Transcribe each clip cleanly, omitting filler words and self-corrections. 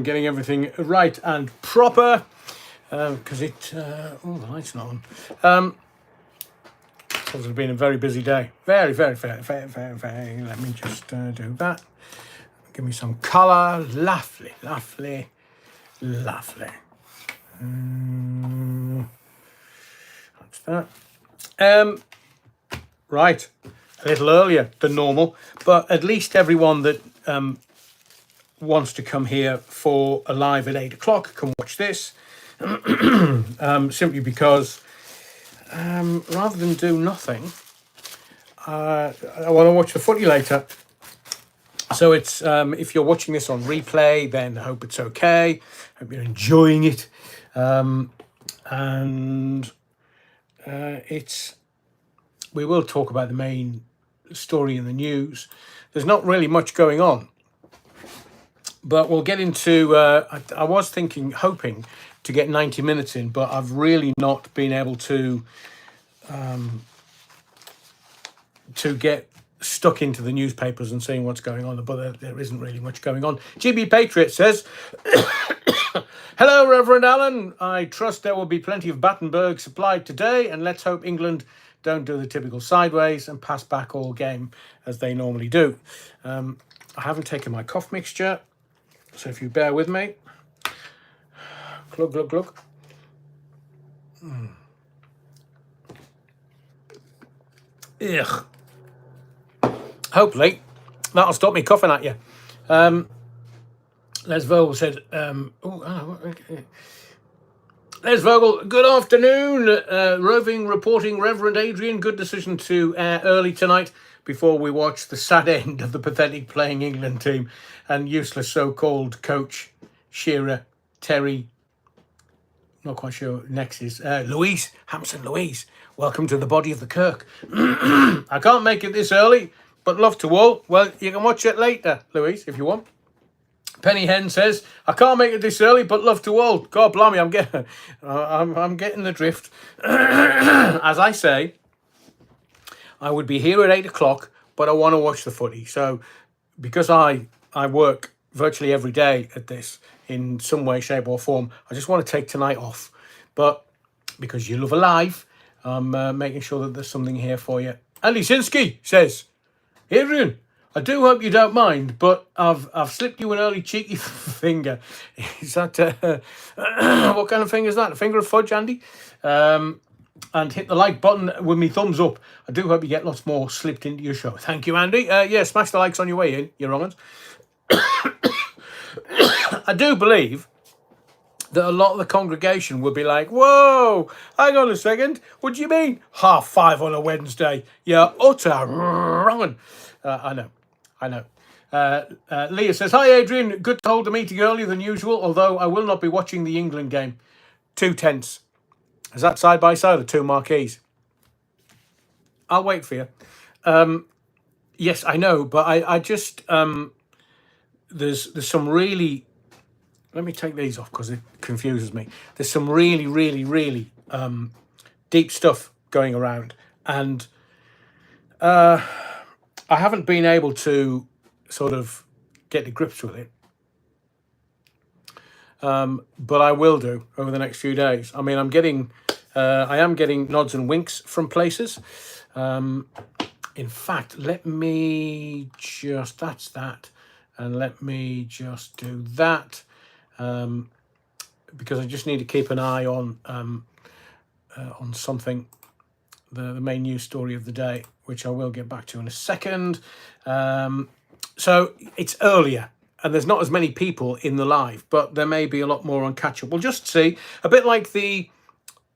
getting everything right and proper because the light's not on. It's been a very busy day. Very, very, very, very, very, very. Let me just do that. Give me some colour. Lovely, lovely, lovely. That's that. Right. A little earlier than normal, but at least everyone that wants to come here for a live at 8 o'clock can watch this. Simply because rather than do nothing, I want to watch the footy later. So it's if you're watching this on replay, then I hope it's okay. Hope you're enjoying it. We will talk about the main story in the news. There's not really much going on, but we'll get into. I was hoping to get 90 minutes in, but I've really not been able to get stuck into the newspapers and seeing what's going on, but there isn't really much going on. GB Patriot says, hello, Reverend Allen. I trust there will be plenty of Battenberg supplied today, and let's hope England don't do the typical sideways and pass back all game as they normally do. I haven't taken my cough mixture, so if you bear with me. Glug, glug, glug. Ugh. Hopefully that'll stop me coughing at you. Les Vogel said, Les Vogel, good afternoon. Roving reporting, Reverend Adrian. Good decision to air early tonight before we watch the sad end of the pathetic playing England team and useless so-called coach Shearer, Terry. Not quite sure. Next is Louise, Hampson Louise. Welcome to the body of the Kirk. I can't make it this early, but love to all. Well, you can watch it later, Louise, if you want. Penny Hen says, I can't make it this early, but love to all. God blimey, I'm getting the drift. As I say, I would be here at 8 o'clock, but I want to watch the footy. So because I work virtually every day at this in some way, shape or form, I just want to take tonight off. But because you love a live, I'm making sure that there's something here for you. Andy Sinsky says, Adrian, I do hope you don't mind, but I've slipped you an early cheeky finger. Is that what kind of finger is that? A finger of fudge, Andy? And hit the like button with me thumbs up. I do hope you get lots more slipped into your show. Thank you, Andy. Yeah, smash the likes on your way in, you wrong-uns. I do believe that a lot of the congregation would be like, whoa, hang on a second. What do you mean 5:30 on a Wednesday? You're utter wrong. I know. Leah says, hi, Adrian. Good to hold the meeting earlier than usual, although I will not be watching the England game. 2 tents. Is that side by side or 2 marquees? I'll wait for you. Yes, I know, but I just... There's some really... Let me take these off because it confuses me. There's some really, really, really deep stuff going around. And I haven't been able to sort of get to grips with it. But I will do over the next few days. I mean, I am getting nods and winks from places. In fact, let me just... That's that. And let me just do that. Because I just need to keep an eye on something, the main news story of the day, which I will get back to in a second. So it's earlier, and there's not as many people in the live, but there may be a lot more on catch-up. We'll just see, a bit like the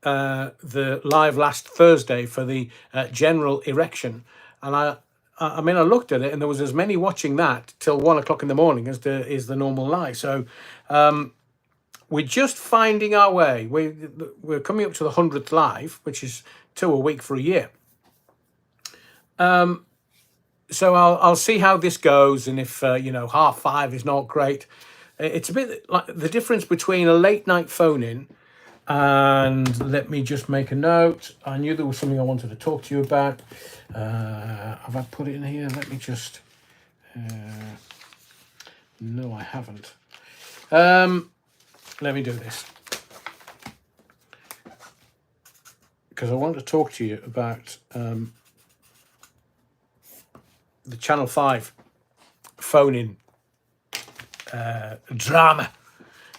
live last Thursday for the general erection, and I mean, I looked at it and there was as many watching that till 1 o'clock in the morning as is the normal live. So we're just finding our way. We're coming up to the 100th live, which is 2 a week for a year. So I'll see how this goes, and if 5:30 is not great, it's a bit like the difference between a late night phone in. And let me just make a note. I knew there was something I wanted to talk to you about. Have I put it in here? Let me just... No, I haven't. Let me do this, because I want to talk to you about the Channel 5 phone-in drama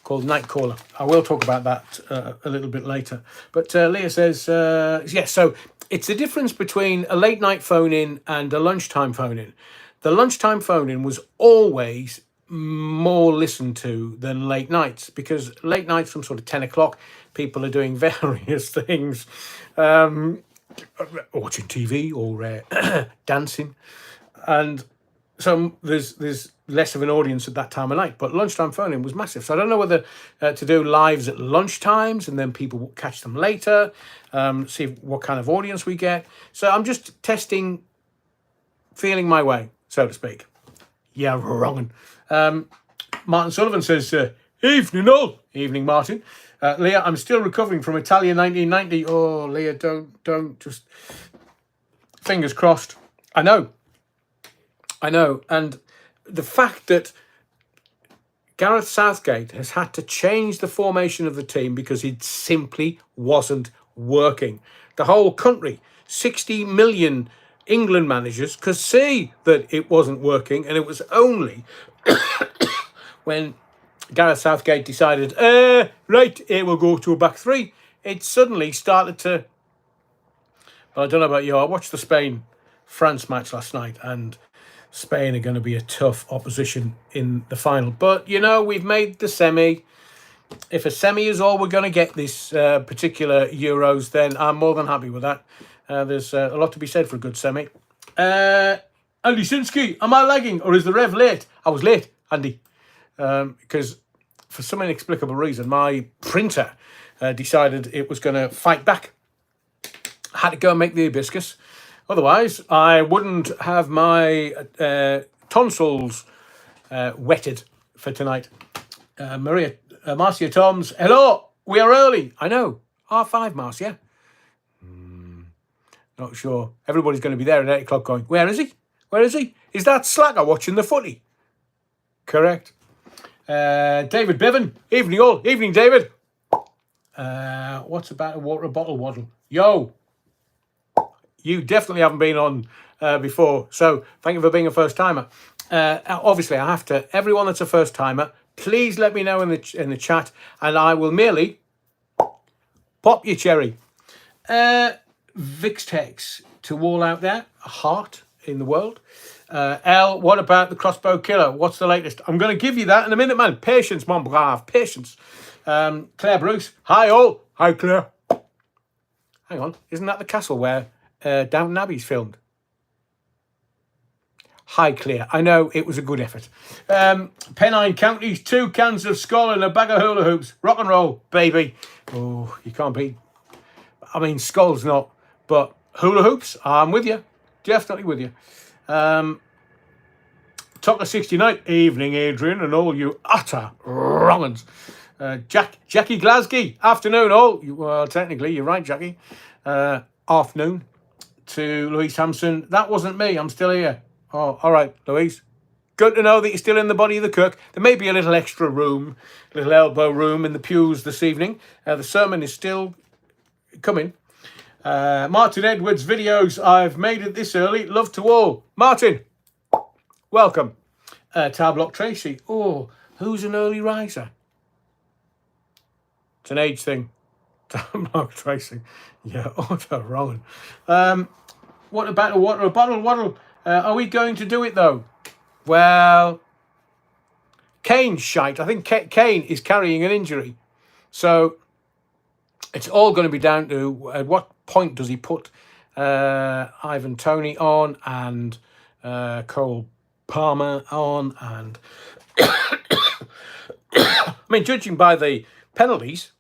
called Night Caller. I will talk about that a little bit later. But Leah says, yes, so it's the difference between a late night phone-in and a lunchtime phone-in. The lunchtime phone-in was always more listened to than late nights, because late nights from sort of 10 o'clock, people are doing various things, watching TV or dancing. And so there's less of an audience at that time of night, but lunchtime phone-in was massive. So I don't know whether to do lives at lunchtimes and then people will catch them later, see what kind of audience we get. So I'm just testing, feeling my way, so to speak. Yeah, wrong. Martin Sullivan says, evening all. Evening, Martin. Leah, I'm still recovering from Italia 1990. Oh, Leah, don't just... Fingers crossed. I know. And the fact that Gareth Southgate has had to change the formation of the team because it simply wasn't working. The whole country, 60 million England managers, could see that it wasn't working, and it was only when Gareth Southgate decided, right, here we'll go to a back three, it suddenly started to... Well, I don't know about you, I watched the Spain-France match last night, and Spain are going to be a tough opposition in the final. But, you know, we've made the semi. If a semi is all we're going to get this particular Euros, then I'm more than happy with that. There's a lot to be said for a good semi. Andy Sinsky, am I lagging or is the rev late? I was late, Andy, because for some inexplicable reason, my printer decided it was going to fight back. I had to go and make the hibiscus. Otherwise, I wouldn't have my tonsils wetted for tonight. Marcia Toms, hello, we are early. I know, R5, Marcia. Not sure. Everybody's going to be there at 8 o'clock going, where is he? Where is he? Is that Slacker watching the footy? Correct. David Bevan, evening all. Evening, David. What's about a water bottle waddle? Yo. You definitely haven't been on before, so thank you for being a first-timer. Obviously, I have to... Everyone that's a first-timer, please let me know in the chat, and I will merely pop your cherry. Vixtex to all out there, a heart in the world. L, what about the crossbow killer? What's the latest? I'm going to give you that in a minute, man. Patience, mon brave, patience. Claire Bruce, hi all. Hi, Claire. Hang on, isn't that the castle where... Downton Abbey's filmed? Hi, Claire. I know it was a good effort. Pennine Counties, 2 cans of Skull and a bag of hula hoops. Rock and roll, baby. Oh, you can't beat... I mean, Skull's not, but hula hoops, I'm with you. Definitely with you. Tucker 69, evening, Adrian, and all you utter wrong-uns. Jackie Glasgow, afternoon, all. Well, technically, you're right, Jackie. Afternoon. To Louise Hampson, that wasn't me, I'm still here. Oh, all right, Louise. Good to know that you're still in the body of the cook. There may be a little extra room, little elbow room in the pews this evening. The sermon is still coming. Martin Edwards videos, I've made it this early. Love to all. Martin, welcome. Tablock Tracy, oh, who's an early riser? It's an age thing. Tablock Tracy. Yeah, utter wrong. What about a water bottle waddle? Are we going to do it though? Well, Kane's shite. I think Kane is carrying an injury. So it's all going to be down to at what point does he put Ivan Toney on and Cole Palmer on. And I mean, judging by the penalties,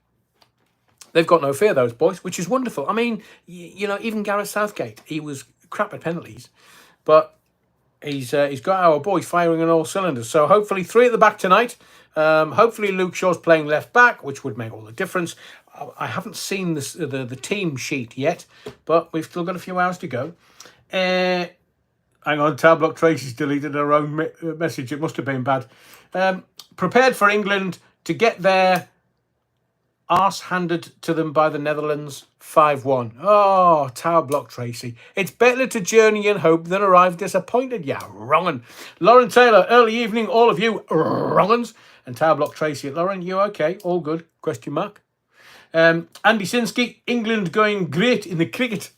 they've got no fear, those boys, which is wonderful. I mean, you know, even Gareth Southgate, he was crap at penalties, but he's got our boys firing on all cylinders. So hopefully 3 at the back tonight. Hopefully Luke Shaw's playing left back, which would make all the difference. I haven't seen the team sheet yet, but we've still got a few hours to go. Hang on, Tab Block Tracy's deleted her own message. It must have been bad. Prepared for England to get their arse handed to them by the Netherlands 5-1. Oh, Tower Block Tracy. It's better to journey in hope than arrive disappointed. Yeah, wrongin'. Lauren Taylor, early evening, all of you wrongins. And Tower Block Tracy. Lauren, you okay? All good? Question mark. Andy Sinsky, England going great in the cricket.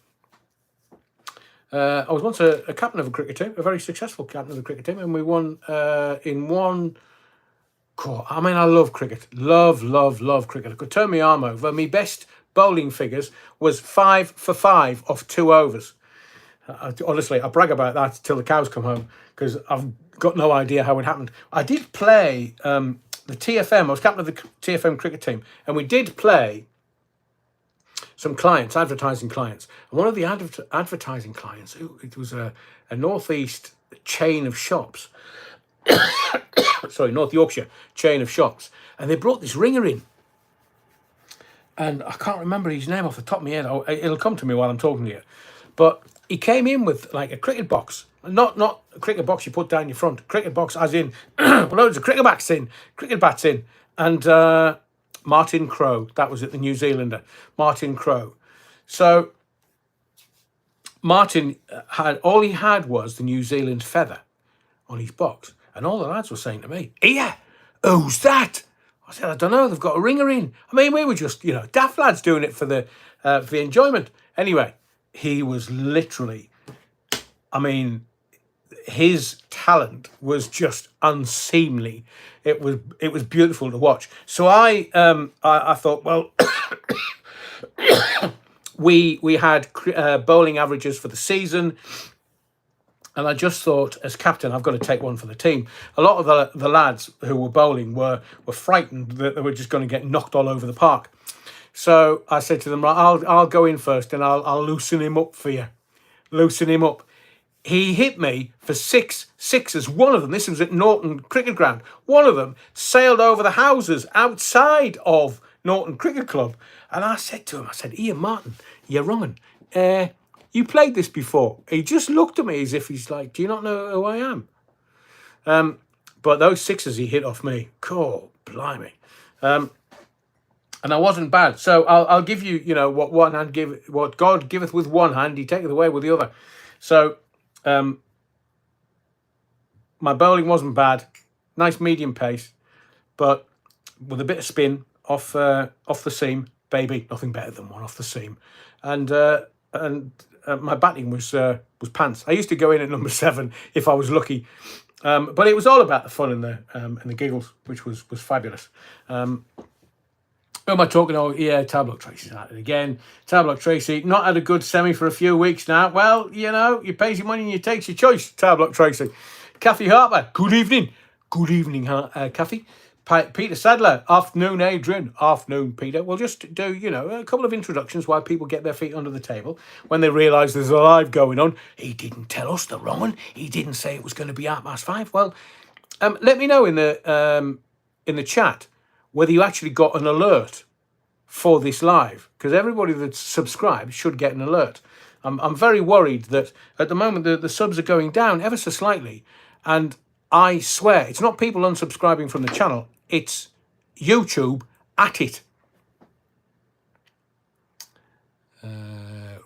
I was once a captain of a cricket team, a very successful captain of the cricket team, and we won in one. I mean, I love cricket. Love cricket. I could turn my arm over. My best bowling figures was 5 for 5 off 2 overs. Honestly, I brag about that till the cows come home because I've got no idea how it happened. I did play the TFM. I was captain of the TFM cricket team, and we did play some clients, advertising clients. And one of the advertising clients, it was a northeast chain of shops. Sorry, North Yorkshire chain of shops. And they brought this ringer in. And I can't remember his name off the top of my head. It'll come to me while I'm talking to you. But he came in with like a cricket box. Not a cricket box you put down your front. Cricket box as in loads of cricket bats in. And Martin Crowe. That was it, the New Zealander. Martin Crowe. So Martin all he had was the New Zealand feather on his box. And all the lads were saying to me, "Here, who's that?" I said, "I don't know. They've got a ringer in." I mean, we were just, daft lads doing it for the enjoyment. Anyway, he was literally, I mean, his talent was just unseemly. It was beautiful to watch. So I thought, well, we had bowling averages for the season. And I just thought, as captain, I've got to take one for the team. A lot of the lads who were bowling were frightened that they were just going to get knocked all over the park. So I said to them, right, I'll go in first and I'll loosen him up for you. Loosen him up. He hit me for 6 sixes. One of them, this was at Norton Cricket Ground, one of them sailed over the houses outside of Norton Cricket Club. And I said to him, "Ian Martin, you're wrong. You played this before." He just looked at me as if he's like, "Do you not know who I am?" But those sixes he hit off me, cool, blimey. And I wasn't bad. So I'll give you, what God giveth with one hand, he taketh away with the other. So my bowling wasn't bad, nice medium pace, but with a bit of spin off the seam, baby, nothing better than one off the seam, and my batting was pants. I used to go in at number 7 if I was lucky, but it was all about the fun and the giggles, which was fabulous. Who am I talking? Oh, yeah, Tower Block Tracy's at it again. Tower Block Tracy, not had a good semi for a few weeks now. Well, you pays your money and you takes your choice, Tower Block Tracy. Kathy Harper, good evening. Good evening, Kathy. Peter Sadler, afternoon, Adrian. Afternoon, Peter. We'll just do, a couple of introductions while people get their feet under the table. When they realise there's a live going on, he didn't tell us the wrong one. He didn't say it was going to be 5:30. Well, let me know in the chat whether you actually got an alert for this live, because everybody that's subscribed should get an alert. I'm very worried that at the moment the subs are going down ever so slightly, and I swear it's not people unsubscribing from the channel, it's YouTube at it.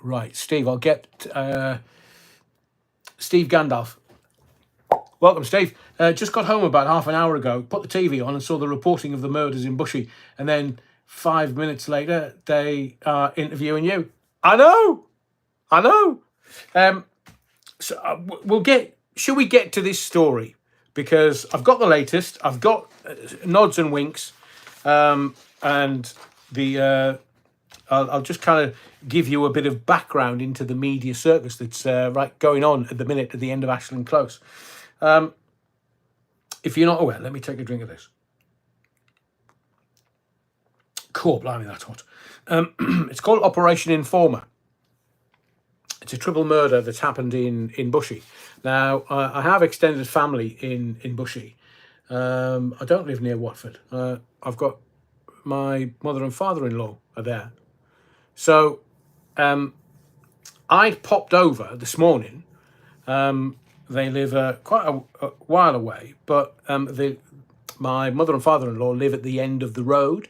Right, Steve, I'll get Steve Gandalf. Welcome, Steve. Just got home about half an hour ago, put the TV on and saw the reporting of the murders in Bushy. And then 5 minutes later, they are interviewing you. I know. So should we get to this story? Because I've got the latest. I've got nods and winks. And I'll just kind of give you a bit of background into the media circus that's going on at the minute at the end of Ashland Close. If you're not aware, let me take a drink of this. Cool, blimey, that's hot. It's called Operation Informer. It's a triple murder that's happened in Bushy. Now, I have extended family in Bushy. I don't live near Watford. I've got my mother and father-in-law are there. So I popped over this morning They live quite a while away, but my mother and father-in-law live at the end of the road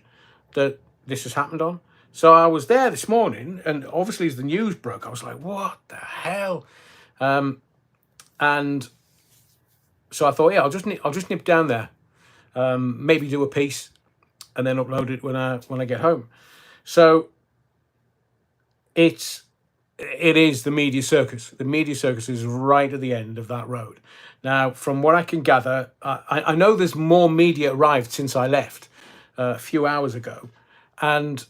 that this has happened on. So I was there this morning, and obviously as the news broke, I was like, what the hell? And so I thought, yeah, I'll just nip down there, maybe do a piece, and then upload it when I get home. So it is the media circus. The media circus is right at the end of that road. Now, from what I can gather, I know there's more media arrived since I left a few hours ago, and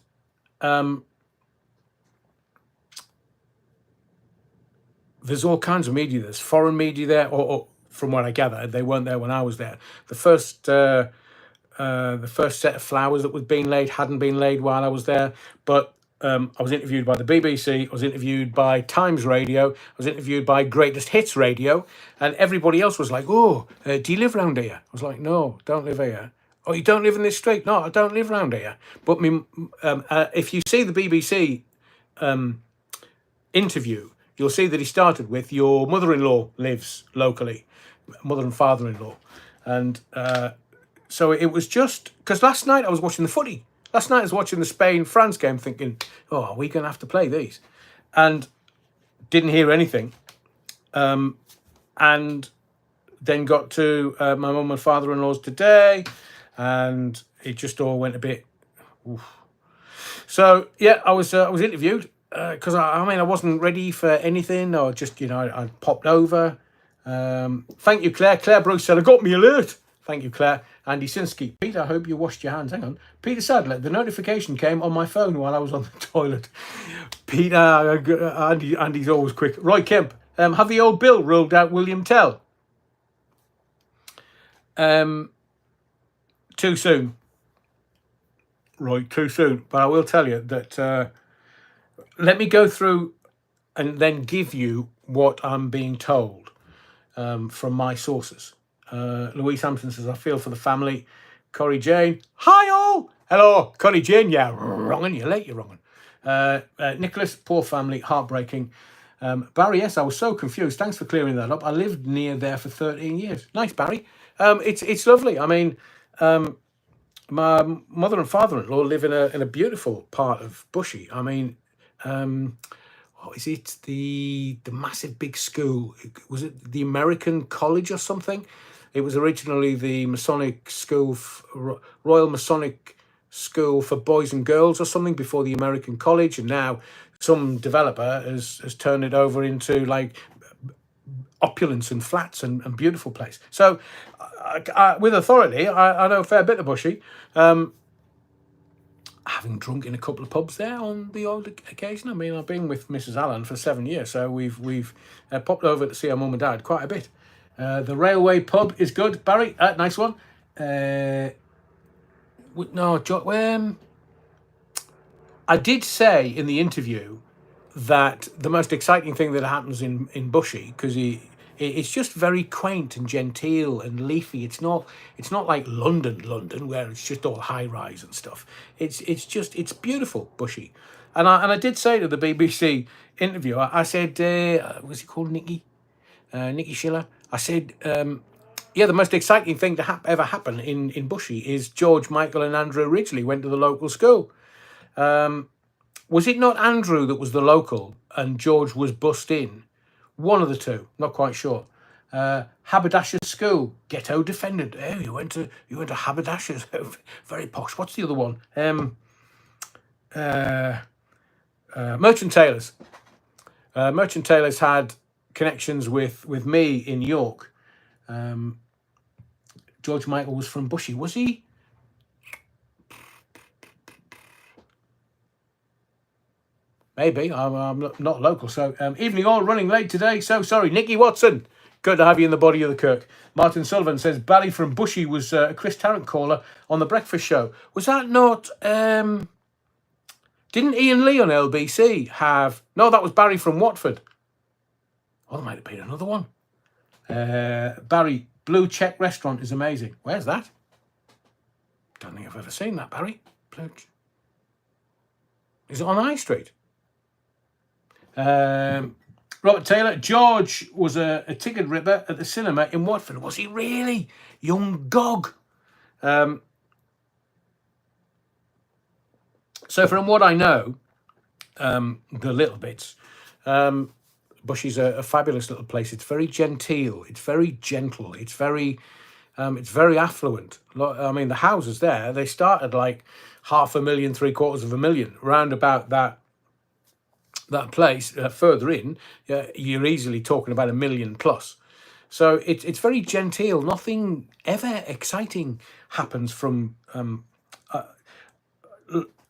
there's all kinds of media. There's foreign media there, or from what I gather, they weren't there when I was there. The first set of flowers that was being laid hadn't been laid while I was there, but I was interviewed by the BBC, I was interviewed by Times Radio, I was interviewed by Greatest Hits Radio, and everybody else was like, oh, do you live round here? I was like, no, don't live here. Oh, you don't live in this street? No, I don't live round here. But if you see the BBC interview, you'll see that he started with, your mother-in-law lives locally, mother and father-in-law. And so it was just, because last night I was watching the footy. Last night I was watching the Spain-France game thinking, oh, are we going to have to play these? And didn't hear anything. And then got to my mum and father-in-law's today, and it just all went a bit... Oof. So, yeah, I was interviewed, because I wasn't ready for anything, or just, I popped over. Thank you, Claire. Claire Brooks said, I got me alert. Thank you, Claire. Andy Sinsky. Peter, I hope you washed your hands. Hang on. Peter Sadler, the notification came on my phone while I was on the toilet. Peter, Andy's always quick. Roy Kemp, have the old Bill ruled out William Tell? Too soon. Right, too soon. But I will tell you that, let me go through and then give you what I'm being told from my sources. Louise Hampton says, I feel for the family. Corey Jane, hi all. Hello, Corey Jane. Yeah, wronging. You're late, you're wronging. Nicholas, poor family, heartbreaking. Barry, yes, I was so confused. Thanks for clearing that up. I lived near there for 13 years. Nice, Barry. It's lovely. I mean, my mother and father-in-law live in a beautiful part of Bushy. I mean, what is it? The massive big school. Was it the American College or something? It was originally the Masonic School, Royal Masonic School for Boys and Girls or something before the American College, and now some developer has turned it over into like opulence and flats and beautiful place. So with authority, I know a fair bit of Bushy. Having drunk in a couple of pubs there on the odd occasion. I mean, I've been with Mrs. Allen for 7 years, so we've popped over to see our mum and dad quite a bit. The Railway Pub is good. Barry, nice one. I did say in the interview that the most exciting thing that happens in Bushy, because it's just very quaint and genteel and leafy. It's not like London, where it's just all high rise and stuff. It's beautiful, Bushy. And I did say to the BBC interviewer, I said, what's he called, Nicky Schiller? I said, yeah, the most exciting thing to ever happen in Bushy is George, Michael, and Andrew Ridgely went to the local school. Was it not Andrew that was the local and George was bussed in? One of the two, not quite sure. Haberdasher's School, ghetto defendant. Oh, you went to Haberdasher's, very posh. What's the other one? Merchant Taylors. Merchant Taylors had connections with me in York. George Michael was from Bushy, was he? Maybe. I'm not local. So, evening all, running late today. So sorry. Nicky Watson, good to have you in the body of the Kirk. Martin Sullivan says, Barry from Bushy was a Chris Tarrant caller on The Breakfast Show. Was that not... Didn't Ian Lee on LBC have... No, that was Barry from Watford. Oh, there might have been another one. Barry, Blue Check Restaurant is amazing. Where's that? Don't think I've ever seen that, Barry. Is it on High Street? Robert Taylor, George was a ticket ripper at the cinema in Watford. Was he really? Young Gog. So from what I know, the little bits, Bushy's a fabulous little place. It's very genteel. It's very gentle. It's very affluent. I mean, the houses there, they start at like 500,000, 750,000, round about that place. Further in, you're easily talking about 1,000,000 plus. So it's very genteel. Nothing ever exciting happens from.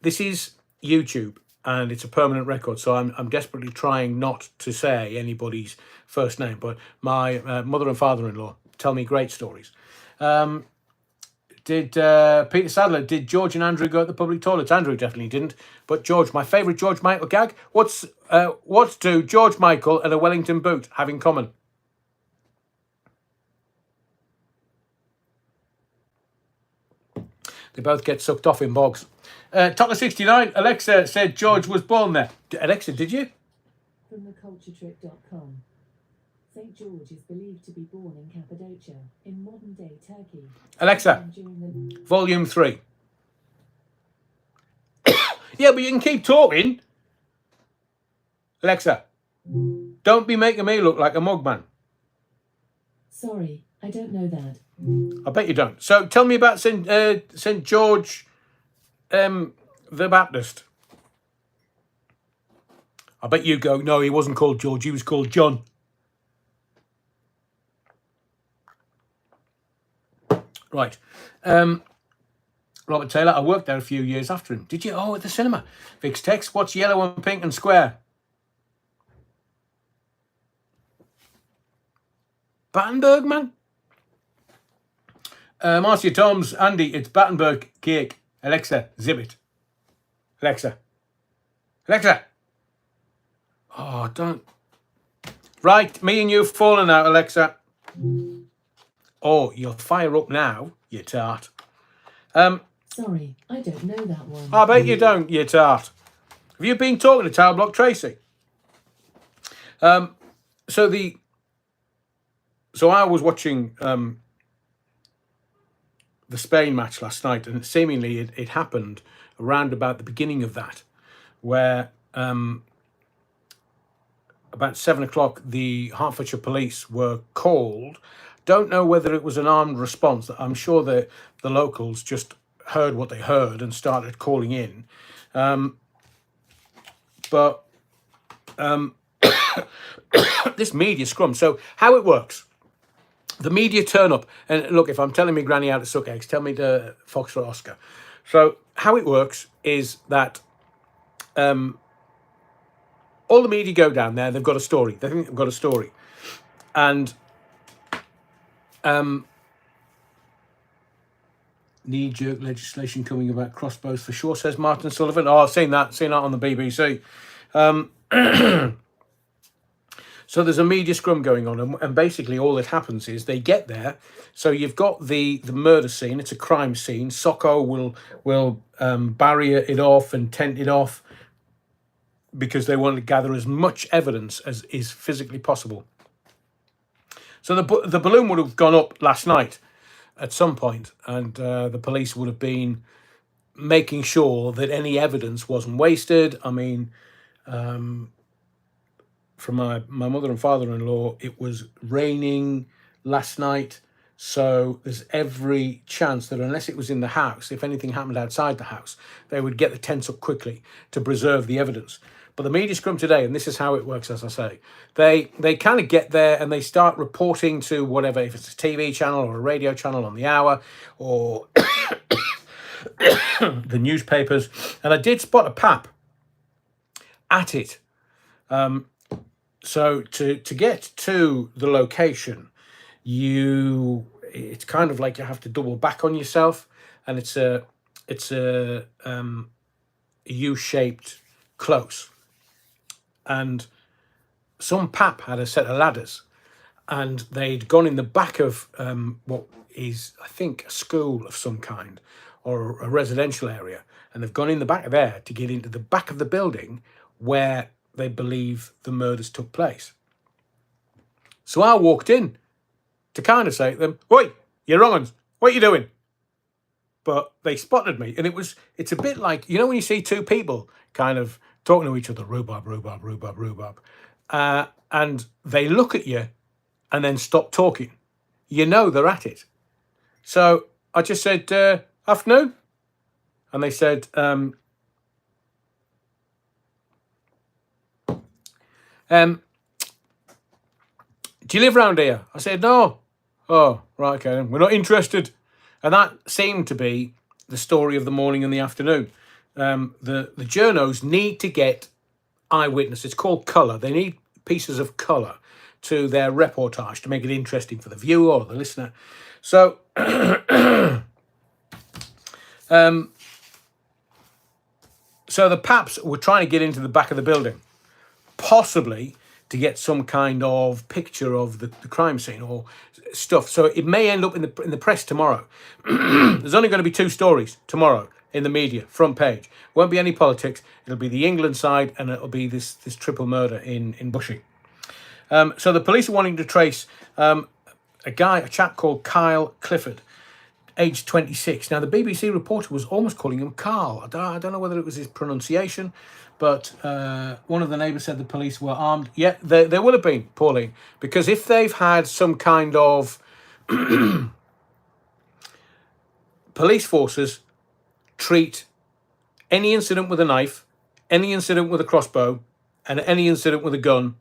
This is YouTube, and it's a permanent record, so I'm desperately trying not to say anybody's first name. But my mother and father-in-law tell me great stories. Did Peter Sadler, did George and Andrew go at the public toilets? Andrew definitely didn't. But George, my favourite George Michael gag. What do George Michael and a Wellington boot have in common? They both get sucked off in bogs. Toddler69, Alexa said George was born there. Alexa, did you? From theculturetrip.com. St. George is believed to be born in Cappadocia, in modern-day Turkey. Alexa, volume 3. Yeah, but you can keep talking. Alexa, don't be making me look like a mugman. Sorry, I don't know that. I bet you don't. So tell me about St. George the Baptist. I bet you go, no, he wasn't called George, he was called John. Right. Robert Taylor, I worked there a few years after him. Did you? Oh, at the cinema. Vix text, what's yellow and pink and square? Battenberg, man? Marcia Toms, Andy, it's Battenberg cake. Alexa, zip it. Alexa. Alexa. Oh, don't. Right, me and you have fallen out, Alexa. Oh, you'll fire up now, you tart. Sorry, I don't know that one. I bet you don't, you tart. Have you been talking to Tower Block Tracy? So I was watching the Spain match last night, and seemingly it happened around about the beginning of that, where about 7 o'clock the Hertfordshire police were called. Don't know whether it was an armed response. I'm sure the locals just heard what they heard and started calling in. But this media scrum. So how it works. The media turn up. And look, if I'm telling me granny how to suck eggs, tell me the Foxtrot Oscar. So how it works is that all the media go down there. They've got a story. They think they've got a story. And knee-jerk legislation coming about crossbows for sure, says Martin Sullivan. Oh, I've seen that on the BBC. So there's a media scrum going on, and basically all that happens is they get there. So you've got the murder scene. It's a crime scene. Socko will barrier it off and tent it off because they want to gather as much evidence as is physically possible. So the balloon would have gone up last night at some point, and the police would have been making sure that any evidence wasn't wasted. I mean, from my mother and father-in-law, it was raining last night, so there's every chance that unless it was in the house, if anything happened outside the house, they would get the tents up quickly to preserve the evidence. But the media scrum today, and this is how it works, as I say, they kind of get there and they start reporting to whatever, if it's a TV channel or a radio channel on the hour or the newspapers. And I did spot a pap at it. So to get to the location, it's kind of like you have to double back on yourself, and it's a U-shaped close. And some pap had a set of ladders, and they'd gone in the back of what is, I think, a school of some kind or a residential area, and they've gone in the back of there to get into the back of the building where they believe the murders took place. So I walked in to kind of say to them, "Oi, you're wrong uns. What are you doing?" But they spotted me, and it's a bit like, you know, when you see two people kind of talking to each other, rhubarb, rhubarb, rhubarb, rhubarb, and they look at you and then stop talking. You know they're at it. So I just said, "Afternoon," and they said, "Do you live round here?" I said, "No." "Oh, right, okay, then. We're not interested." And that seemed to be the story of the morning and the afternoon. The journos need to get eyewitness. It's called colour. They need pieces of colour to their reportage to make it interesting for the viewer or the listener. So, so the Paps were trying to get into the back of the building, possibly to get some kind of picture of the crime scene or stuff. So it may end up in the press tomorrow. There's only going to be two stories tomorrow in the media, front page. Won't be any politics. It'll be the England side, and it'll be this triple murder in Bushy. So the police are wanting to trace a chap called Kyle Clifford, aged 26. Now, the BBC reporter was almost calling him Carl. I don't know whether it was his pronunciation, but one of the neighbours said the police were armed. Yeah, they will have been, Pauline, because if they've had some kind of police forces treat any incident with a knife, any incident with a crossbow, and any incident with a gun,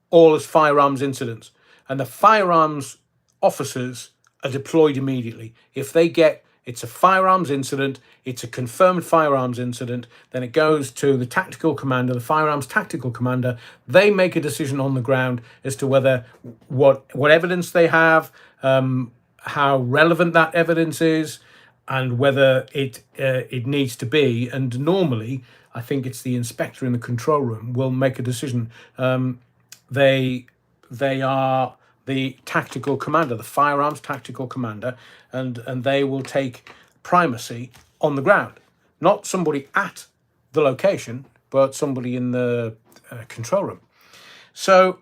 all as firearms incidents. And the firearms officers are deployed immediately. If they get it's a firearms incident, it's a confirmed firearms incident, then it goes to the tactical commander, the firearms tactical commander. They make a decision on the ground as to whether what evidence they have, how relevant that evidence is, and whether it needs to be. And normally, I think it's the inspector in the control room will make a decision. They are the tactical commander, the firearms tactical commander, and they will take primacy on the ground. Not somebody at the location, but somebody in the control room. So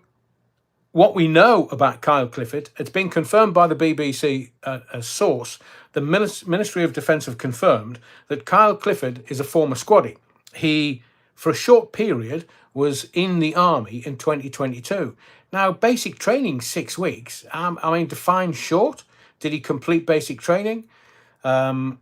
what we know about Kyle Clifford, it's been confirmed by the BBC as source. The Ministry of Defence have confirmed that Kyle Clifford is a former squaddie. He, for a short period, was in the army in 2022. Now, basic training, 6 weeks. I mean, defined short. Did he complete basic training? The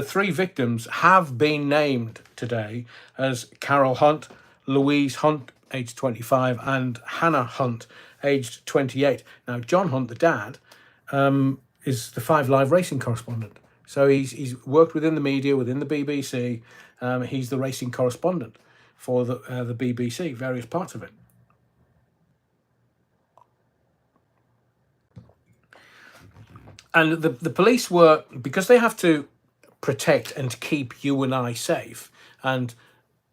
3 victims have been named today as Carol Hunt, Louise Hunt, aged 25, and Hannah Hunt, aged 28. Now, John Hunt, the dad, is the 5 Live racing correspondent. So he's worked within the media, within the BBC. He's the racing correspondent for the BBC, various parts of it. And the police were, because they have to protect and keep you and I safe and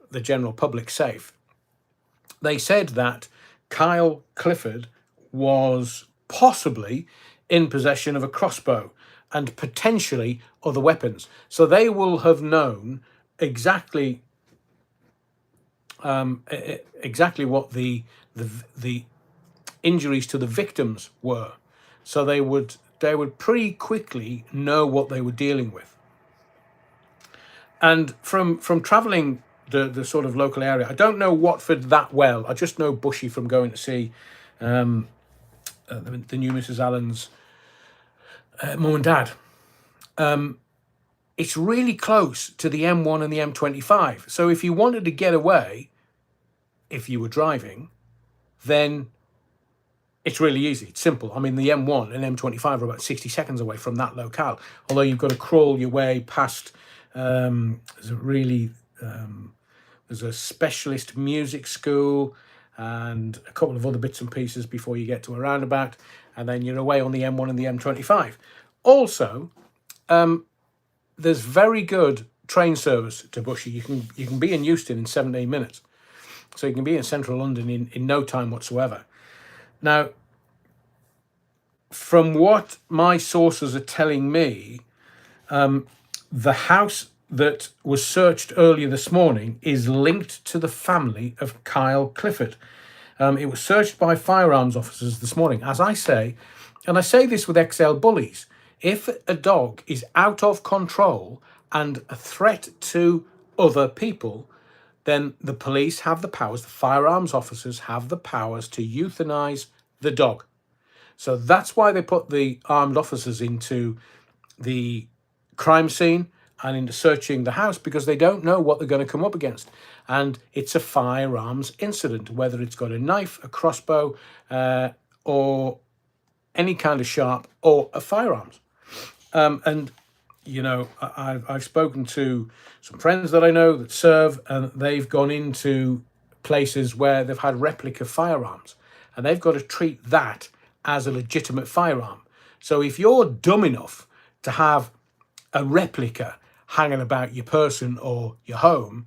the general public safe, they said that Kyle Clifford was possibly in possession of a crossbow and potentially other weapons. So they will have known exactly what the injuries to the victims were. So they would pretty quickly know what they were dealing with. And from travelling the sort of local area, I don't know Watford that well. I just know Bushy from going to see the new Mrs. Allen's mum and dad. It's really close to the M1 and the M25. So if you wanted to get away, if you were driving, then it's really easy. It's simple. I mean, the M1 and M25 are about 60 seconds away from that locale. Although you've got to crawl your way past. There's a specialist music school and a couple of other bits and pieces before you get to a roundabout, and then you're away on the M1 and the M25. Also, there's very good train service to Bushy. You can be in Euston in 17 minutes. So you can be in central London in no time whatsoever. Now, from what my sources are telling me, the house that was searched earlier this morning is linked to the family of Kyle Clifford. It was searched by firearms officers this morning. As I say, and I say this with XL bullies, if a dog is out of control and a threat to other people, then the police have the powers, the firearms officers have the powers to euthanize the dog. So that's why they put the armed officers into the crime scene and into searching the house, because they don't know what they're going to come up against. And it's a firearms incident, whether it's got a knife, a crossbow, or any kind of sharp, or a firearms. And you know, I've spoken to some friends that I know that serve, and they've gone into places where they've had replica firearms, and they've got to treat that as a legitimate firearm. So if you're dumb enough to have a replica hanging about your person or your home,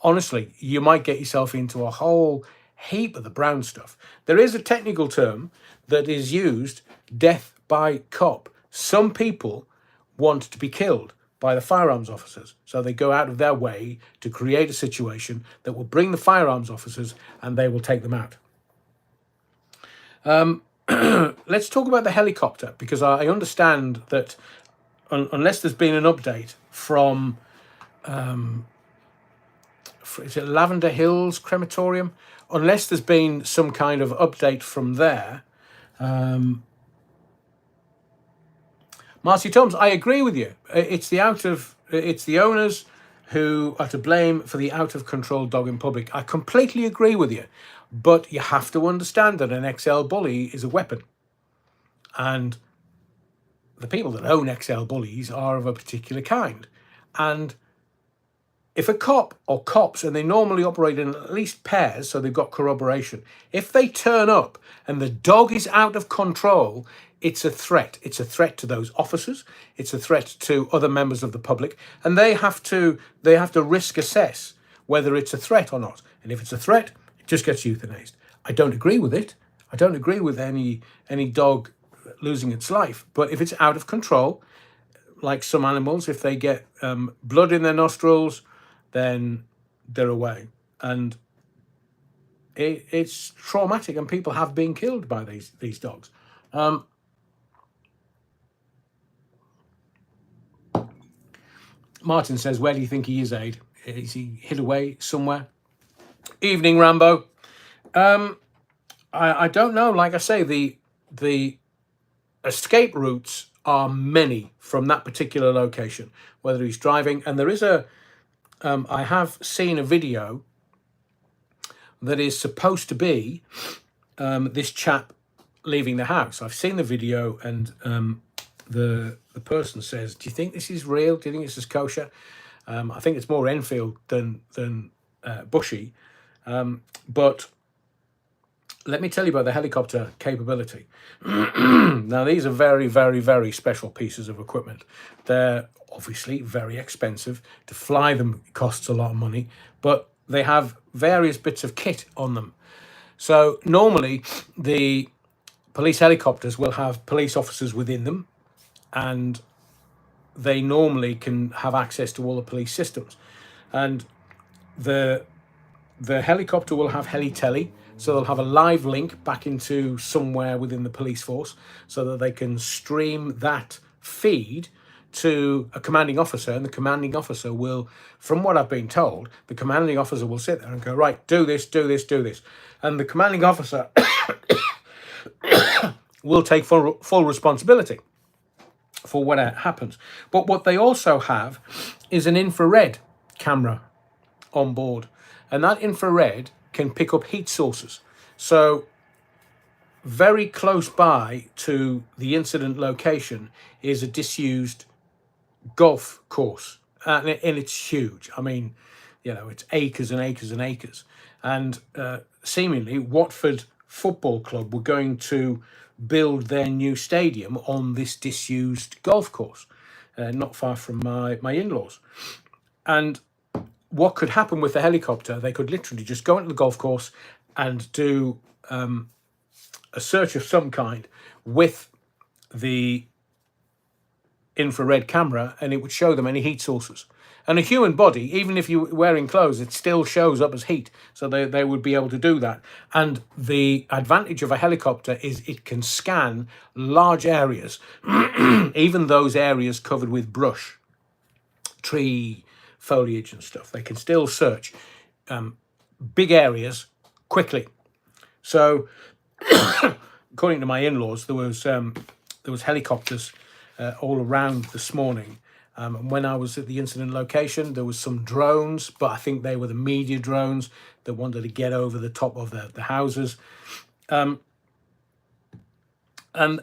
honestly, you might get yourself into a whole heap of the brown stuff. There is a technical term that is used, death by cop. Some people want to be killed by the firearms officers, so they go out of their way to create a situation that will bring the firearms officers and they will take them out. Let's talk about the helicopter, because I understand that unless there's been an update from is it Lavender Hills Crematorium, unless there's been some kind of update from there. Marcy Toms, I agree with you. It's the owners who are to blame for the out of control dog in public. I completely agree with you, but you have to understand that an XL bully is a weapon, and the people that own XL bullies are of a particular kind. And if a cop or cops, and they normally operate in at least pairs, so they've got corroboration, if they turn up and the dog is out of control, it's a threat. It's a threat to those officers. It's a threat to other members of the public, and they have to risk assess whether it's a threat or not. And if it's a threat, it just gets euthanized. I don't agree with it. I don't agree with any dog losing its life. But if it's out of control, like some animals, if they get blood in their nostrils, then they're away. And it's traumatic, and people have been killed by these dogs. Martin says, where do you think he is, Aid? Is he hid away somewhere? Evening, Rambo. I don't know. Like I say, the escape routes are many from that particular location, whether he's driving. And there is I have seen a video that is supposed to be this chap leaving the house. I've seen the video, and the person says, do you think this is real? Do you think this is kosher? I think it's more Enfield than Bushy. But let me tell you about the helicopter capability. Now, these are very, very, very special pieces of equipment. They're obviously very expensive. To fly them costs a lot of money, but they have various bits of kit on them. So normally the police helicopters will have police officers within them, and they normally can have access to all the police systems. And the helicopter will have heli-tele, so they'll have a live link back into somewhere within the police force, so that they can stream that feed to a commanding officer, and the commanding officer will, from what I've been told, the commanding officer will sit there and go, right, do this, do this, do this. And the commanding officer will take full responsibility for what happens. But what they also have is an infrared camera on board, and that infrared can pick up heat sources. So very close by to the incident location is a disused golf course, and it's huge. I mean, you know, it's acres and acres and acres. And seemingly Watford Football Club were going to build their new stadium on this disused golf course, not far from my in-laws. And what could happen with the helicopter, they could literally just go into the golf course and do a search of some kind with the infrared camera, and it would show them any heat sources. And a human body, even if you're wearing clothes, it still shows up as heat. So they would be able to do that. And the advantage of a helicopter is it can scan large areas, even those areas covered with brush, tree foliage and stuff. They can still search big areas quickly. So according to my in-laws, there was helicopters all around this morning. And when I was at the incident location, there was some drones, but I think they were the media drones that wanted to get over the top of the houses. And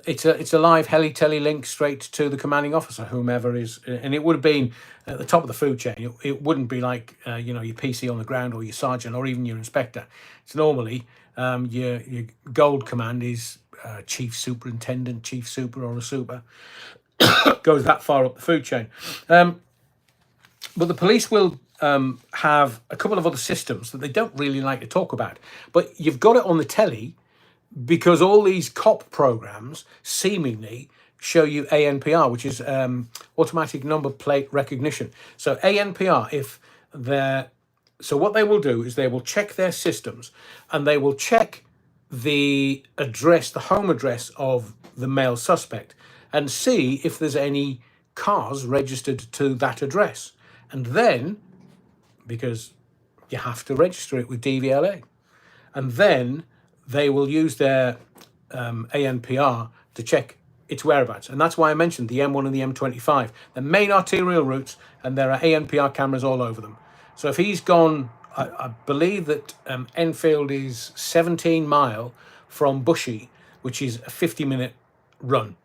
it's a live heli-tele link straight to the commanding officer, whomever is, and it would have been at the top of the food chain. It wouldn't be like your PC on the ground or your sergeant or even your inspector. It's normally your gold command is chief superintendent, chief super, or a super. Goes that far up the food chain. But the police will have a couple of other systems that they don't really like to talk about. But you've got it on the telly, because all these cop programs seemingly show you ANPR, which is automatic number plate recognition. So ANPR, so what they will do is they will check their systems, and they will check the address, the home address of the male suspect, and see if there's any cars registered to that address. And then, because you have to register it with DVLA, and then they will use their ANPR to check its whereabouts. And that's why I mentioned the M1 and the M25. The main arterial routes, and there are ANPR cameras all over them. So if he's gone, I believe that Enfield is 17 mile from Bushy, which is a 50-minute run.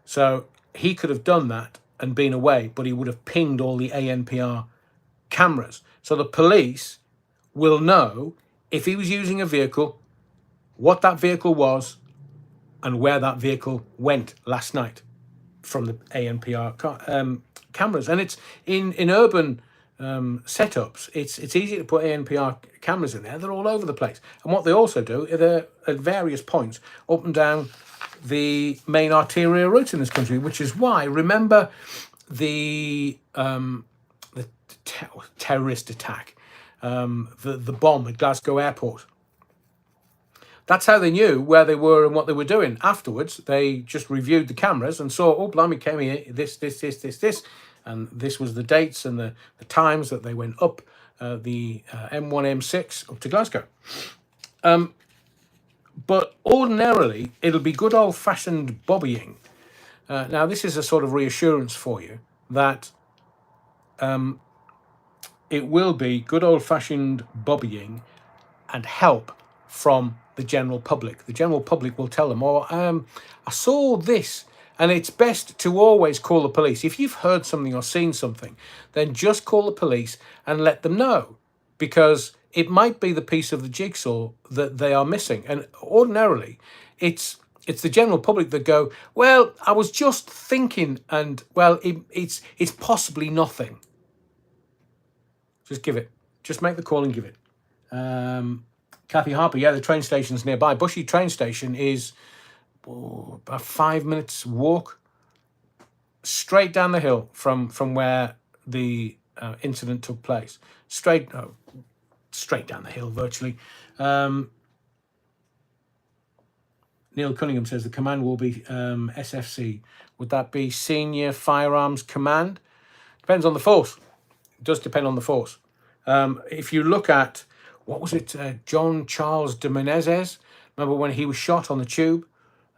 So he could have done that and been away, but he would have pinged all the ANPR cameras. So the police will know if he was using a vehicle, what that vehicle was, and where that vehicle went last night from the ANPR cameras. And it's in urban setups, it's easy to put ANPR cameras in there. They're all over the place. And what they also do is they're at various points up and down the main arterial routes in this country, which is why, remember the terrorist attack, the bomb at Glasgow Airport. That's how they knew where they were and what they were doing. Afterwards, they just reviewed the cameras and saw, oh, blimey, came here, this. And this was the dates and the times that they went up the M1, M6 up to Glasgow. But ordinarily, it'll be good old-fashioned bobbying. Now, this is a sort of reassurance for you that it will be good old-fashioned bobbying and help from the general public. The general public will tell them, I saw this. And it's best to always call the police. If you've heard something or seen something, then just call the police and let them know, because it might be the piece of the jigsaw that they are missing. And ordinarily, it's the general public that go, well, I was just thinking, and well, it's possibly nothing. Just give it. Just make the call and give it. Kathy Harper, yeah, the train station's nearby. Bushy train station is about 5 minutes walk straight down the hill from where the incident took place. Straight down the hill, virtually. Neil Cunningham says the command will be SFC. Would that be Senior Firearms Command? Depends on the force. It does depend on the force. If you look at, what was it, John Charles de Menezes? Remember when he was shot on the tube?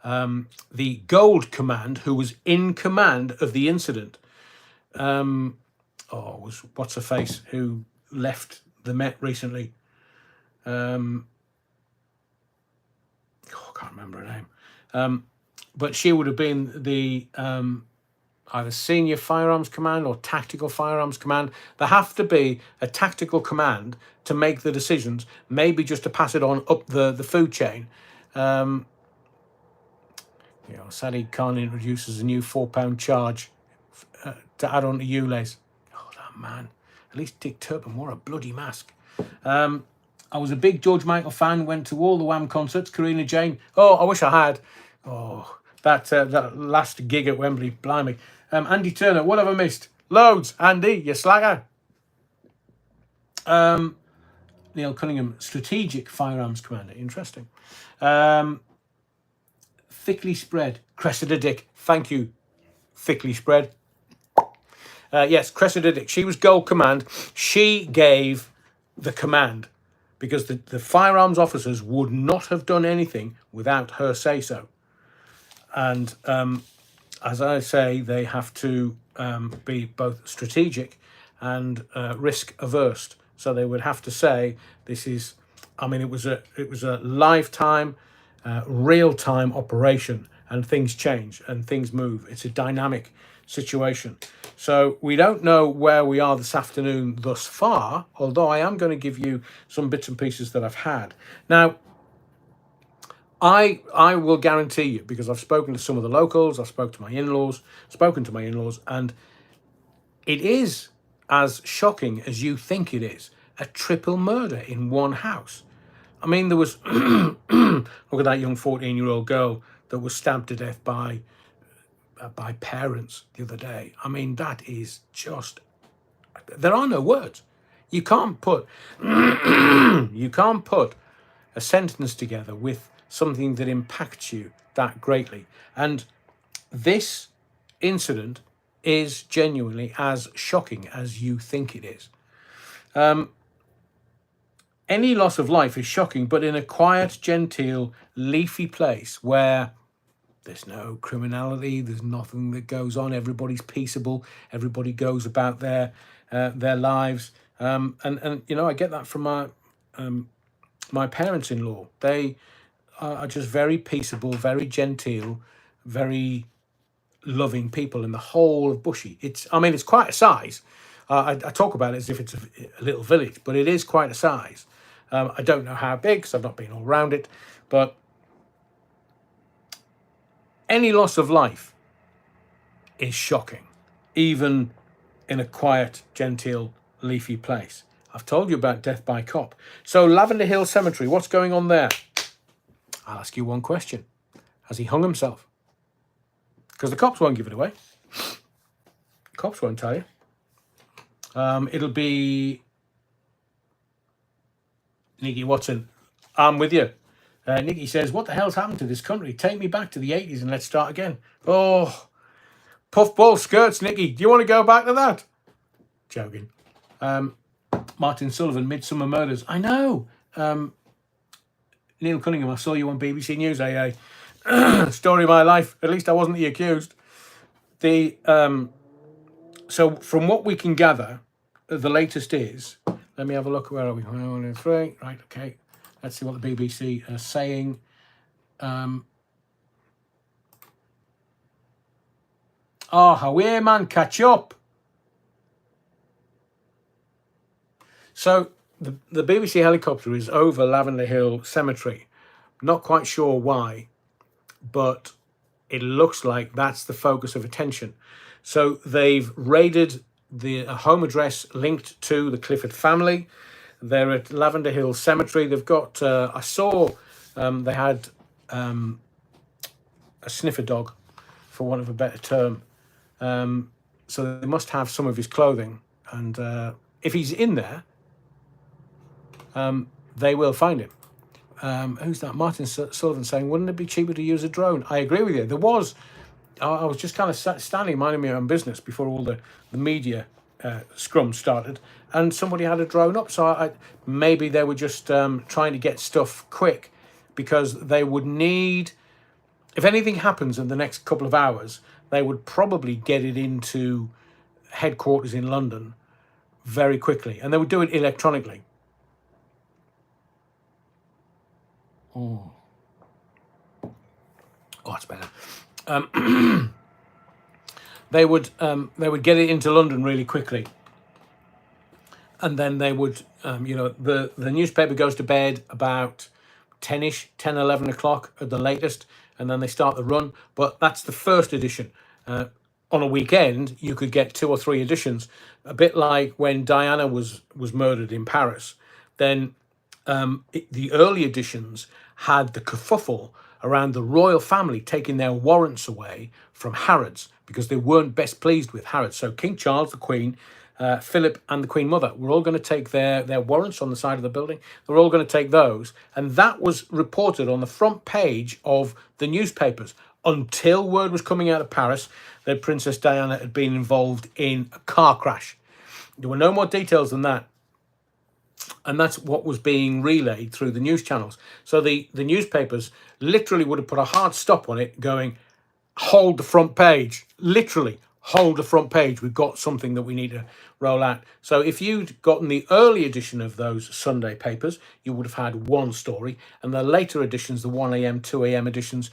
The Gold Command, who was in command of the incident, was what's her face, who left the Met recently. I can't remember her name. But she would have been the either Senior Firearms Command or Tactical Firearms Command. There have to be a tactical command to make the decisions, maybe just to pass it on up the food chain. Sadiq Khan introduces a new £4 charge to add on to ULEZ. Oh, that man. At least Dick Turpin wore a bloody mask. I was a big George Michael fan, went to all the Wham concerts, Karina Jane. Oh, I wish I had. Oh, that last gig at Wembley, blimey. Andy Turner, what have I missed? Loads, Andy, you slagger. Neil Cunningham, strategic firearms commander. Interesting. Thickly spread. Cressida Dick. Thank you, thickly spread. Yes, Cressida Dick. She was Gold Command. She gave the command because the firearms officers would not have done anything without her say-so. And as I say, they have to be both strategic and risk averse. So they would have to say, this is, I mean, it was a lifetime, real-time operation, and things change and things move. It's a dynamic situation. So we don't know where we are this afternoon thus far, although I am going to give you some bits and pieces that I've had. Now, I will guarantee you, because I've spoken to some of the locals, I've spoken to my in-laws, and it is as shocking as you think it is. A triple murder in one house. I mean, there was, look at that young 14-year-old girl that was stabbed to death by parents the other day. I mean, that is just, there are no words. You can't put, you can't put a sentence together with something that impacts you that greatly. And this incident is genuinely as shocking as you think it is. Any loss of life is shocking, but in a quiet, genteel, leafy place where there's no criminality, there's nothing that goes on, everybody's peaceable, everybody goes about their lives. And you know, I get that from my parents-in-law. They are just very peaceable, very genteel, very loving people in the whole of Bushy. It's quite a size. I talk about it as if it's a little village, but it is quite a size. I don't know how big, because I've not been all around it, but any loss of life is shocking, even in a quiet, genteel, leafy place. I've told you about death by cop. So Lavender Hill Cemetery, what's going on there? I'll ask you one question. Has he hung himself? Because the cops won't give it away. Cops won't tell you. It'll be Nicky Watson. I'm with you. Nicky says, what the hell's happened to this country? Take me back to the 80s and let's start again. Oh, puffball skirts, Nicky. Do you want to go back to that? Joking. Martin Sullivan, Midsummer Murders. I know. Neil Cunningham, I saw you on BBC News, AA. Story of my life. At least I wasn't the accused. So from what we can gather, the latest is, let me have a look. Where are we? 1 and 3. Right, okay. Let's see what the BBC are saying. Hawaii man, catch up. So the BBC helicopter is over Lavender Hill Cemetery. Not quite sure why, but it looks like that's the focus of attention. So they've raided the home address linked to the Clifford family. They're at Lavender Hill Cemetery. They've got, I saw they had a sniffer dog, for want of a better term. So they must have some of his clothing. And if he's in there, they will find him. Who's that? Martin Sullivan saying, wouldn't it be cheaper to use a drone? I agree with you. There was, I was just kind of standing minding my own business before all the media scrum started, and somebody had a drone up. So maybe they were just trying to get stuff quick, because they would need, if anything happens in the next couple of hours, they would probably get it into headquarters in London very quickly, and they would do it electronically. Oh, it's better. They would get it into London really quickly, and then they would, the newspaper goes to bed about 10 11 o'clock at the latest, and then they start the run. But that's the first edition. On a weekend, you could get 2 or 3 editions, a bit like when Diana was murdered in Paris. Then the early editions had the kerfuffle around the royal family taking their warrants away from Harrods because they weren't best pleased with Harrods. So King Charles, the Queen, Philip and the Queen Mother were all going to take their warrants on the side of the building. They're all going to take those. And that was reported on the front page of the newspapers until word was coming out of Paris that Princess Diana had been involved in a car crash. There were no more details than that. And that's what was being relayed through the news channels. So the newspapers literally would have put a hard stop on it going, hold the front page, literally hold the front page. We've got something that we need to roll out. So if you'd gotten the early edition of those Sunday papers, you would have had one story. And the later editions, the 1 a.m., 2 a.m. editions,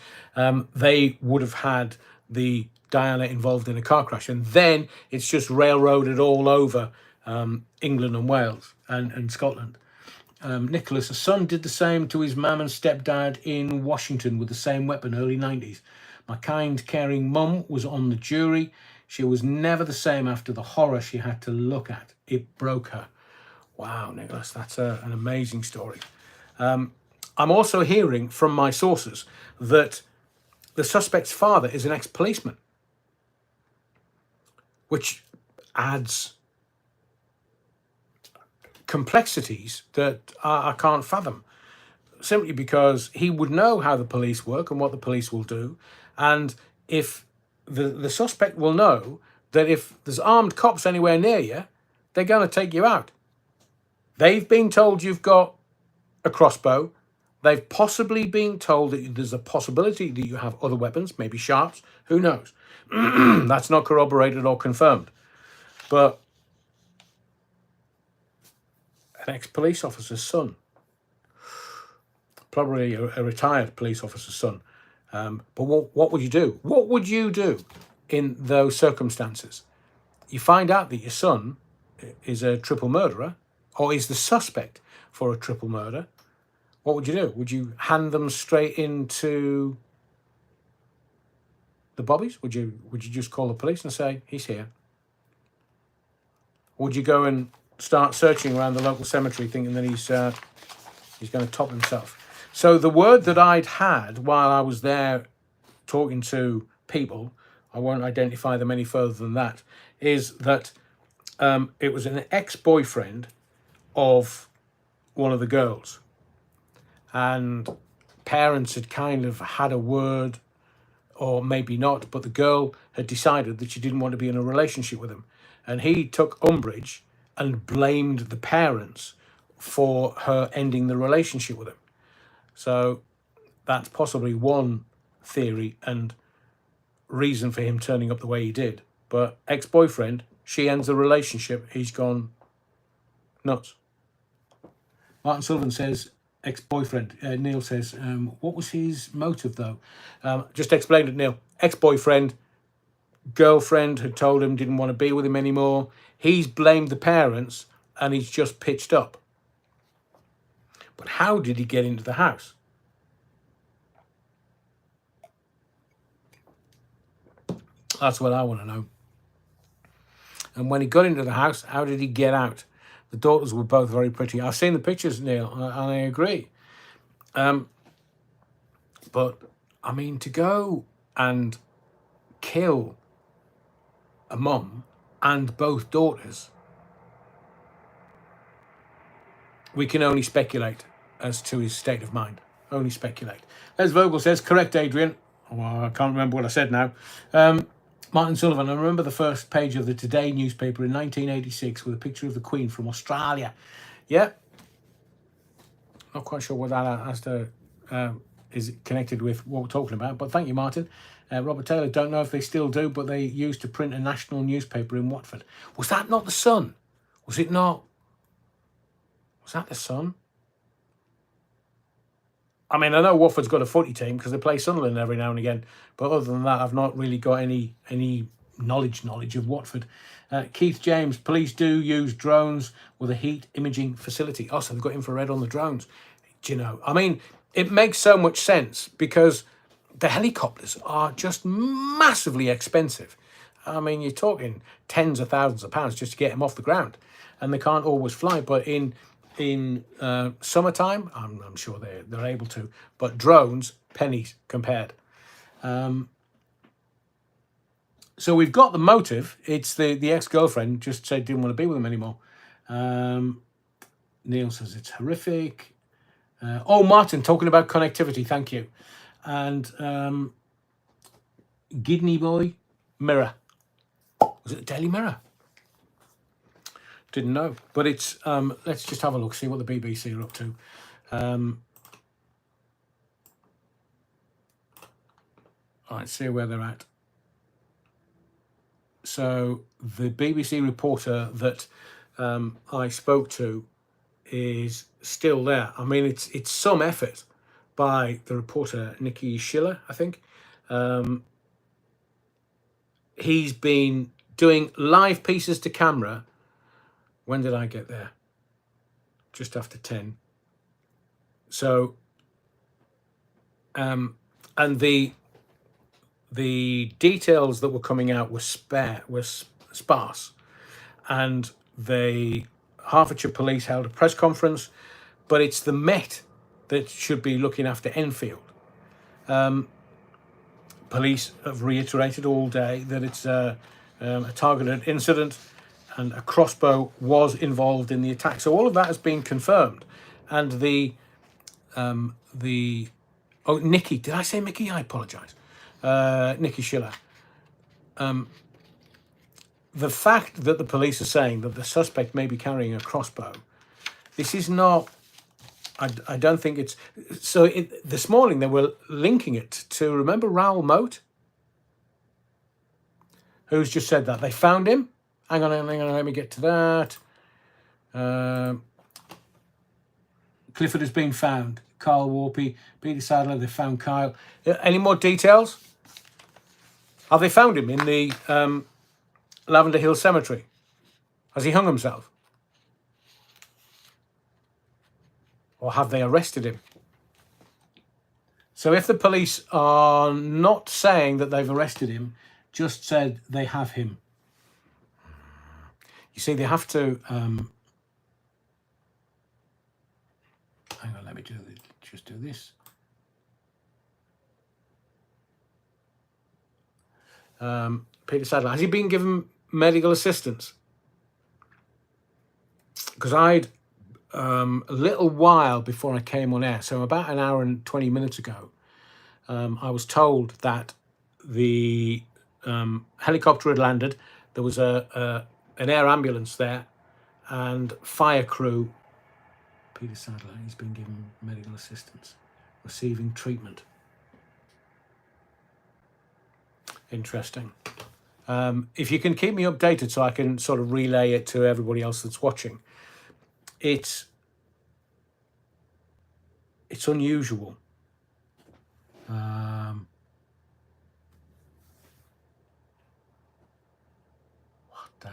they would have had the Diana involved in a car crash. And then it's just railroaded all over England and Wales and Scotland. Nicholas, a son did the same to his mum and stepdad in Washington with the same weapon, early 90s. My kind, caring mum was on the jury. She was never the same after the horror she had to look at. It broke her. Wow, Nicholas, that's an amazing story. I'm also hearing from my sources that the suspect's father is an ex-policeman, which adds complexities that I can't fathom, simply because he would know how the police work and what the police will do. And if the suspect will know that if there's armed cops anywhere near you, they're going to take you out. They've been told you've got a crossbow. They've possibly been told that there's a possibility that you have other weapons, maybe sharps, who knows? That's not corroborated or confirmed. But an ex-police officer's son, probably a retired police officer's son. But what would you do? What would you do in those circumstances? You find out that your son is a triple murderer or is the suspect for a triple murder. What would you do? Would you hand them straight into the bobbies? Would you just call the police and say, he's here? Would you go and start searching around the local cemetery thinking that he's going to top himself? So the word that I'd had while I was there talking to people, I won't identify them any further than that, is that it was an ex-boyfriend of one of the girls. And parents had kind of had a word, or maybe not, but the girl had decided that she didn't want to be in a relationship with him. And he took umbrage and blamed the parents for her ending the relationship with him. So that's possibly one theory and reason for him turning up the way he did. But ex-boyfriend, she ends the relationship, he's gone nuts. Martin Sullivan says, ex-boyfriend. Neil says, what was his motive though? Just explained it, Neil. Ex-boyfriend, girlfriend had told him didn't want to be with him anymore. He's blamed the parents and he's just pitched up. But how did he get into the house? That's what I want to know. And when he got into the house, how did he get out? The daughters were both very pretty. I've seen the pictures, Neil, and I agree. But, I mean, to go and kill a mum and both daughters, we can only speculate as to his state of mind. Only speculate. Les Vogel says, correct, Adrian. Well, I can't remember what I said now. Martin Sullivan, I remember the first page of the Today newspaper in 1986 with a picture of the Queen from Australia. Yeah. Not quite sure what that has to is connected with what we're talking about, but thank you, Martin. Robert Taylor, don't know if they still do, but they used to print a national newspaper in Watford. Was that not the Sun? Was it not? Was that the Sun? I mean, I know Watford's got a footy team because they play Sunderland every now and again. But other than that, I've not really got any knowledge of Watford. Keith James, police do use drones with a heat imaging facility. Oh, so they've got infrared on the drones. Do you know? I mean, it makes so much sense because the helicopters are just massively expensive. I mean, you're talking tens of thousands of pounds just to get them off the ground. And they can't always fly. But in in summertime. I'm sure they're able to, but drones, pennies compared. So we've got the motive. It's the ex-girlfriend just said didn't want to be with him anymore. Neil says it's horrific. Oh, Martin, talking about connectivity, thank you. And Gidney Boy, Mirror. Was it the Daily Mirror? Didn't know. But it's, let's just have a look, see what the BBC are up to. All right, see where they're at. So the BBC reporter that I spoke to is still there. I mean, it's some effort by the reporter Nikki Schiller, I think. He's been doing live pieces to camera. When did I get there? Just after 10. So, and the details that were coming out were sparse, and the Hertfordshire Police held a press conference, but it's the Met that should be looking after Enfield. Police have reiterated all day that it's a targeted incident and a crossbow was involved in the attack. So all of that has been confirmed. And Nikki, did I say Mickey? I apologise. Nikki Schiller. The fact that the police are saying that the suspect may be carrying a crossbow, this is not, I don't think it's, so this morning they were linking it to, remember Raoul Moat? Who's just said that. They found him. Hang on, let me get to that. Clifford has been found. Carl Warpy, Peter Sadler, they found Kyle. Any more details? Have they found him in the Lavender Hill Cemetery? Has he hung himself? Or have they arrested him? So if the police are not saying that they've arrested him, just said they have him. You see, they have to... hang on, let me just do this. Peter Sadler, has he been given medical assistance? Because I'd, a little while before I came on air, so about an hour and 20 minutes ago, I was told that the helicopter had landed. There was an air ambulance there and fire crew. Peter Sadler, he's been given medical assistance, receiving treatment. Interesting. If you can keep me updated so I can sort of relay it to everybody else that's watching. It's unusual. What the?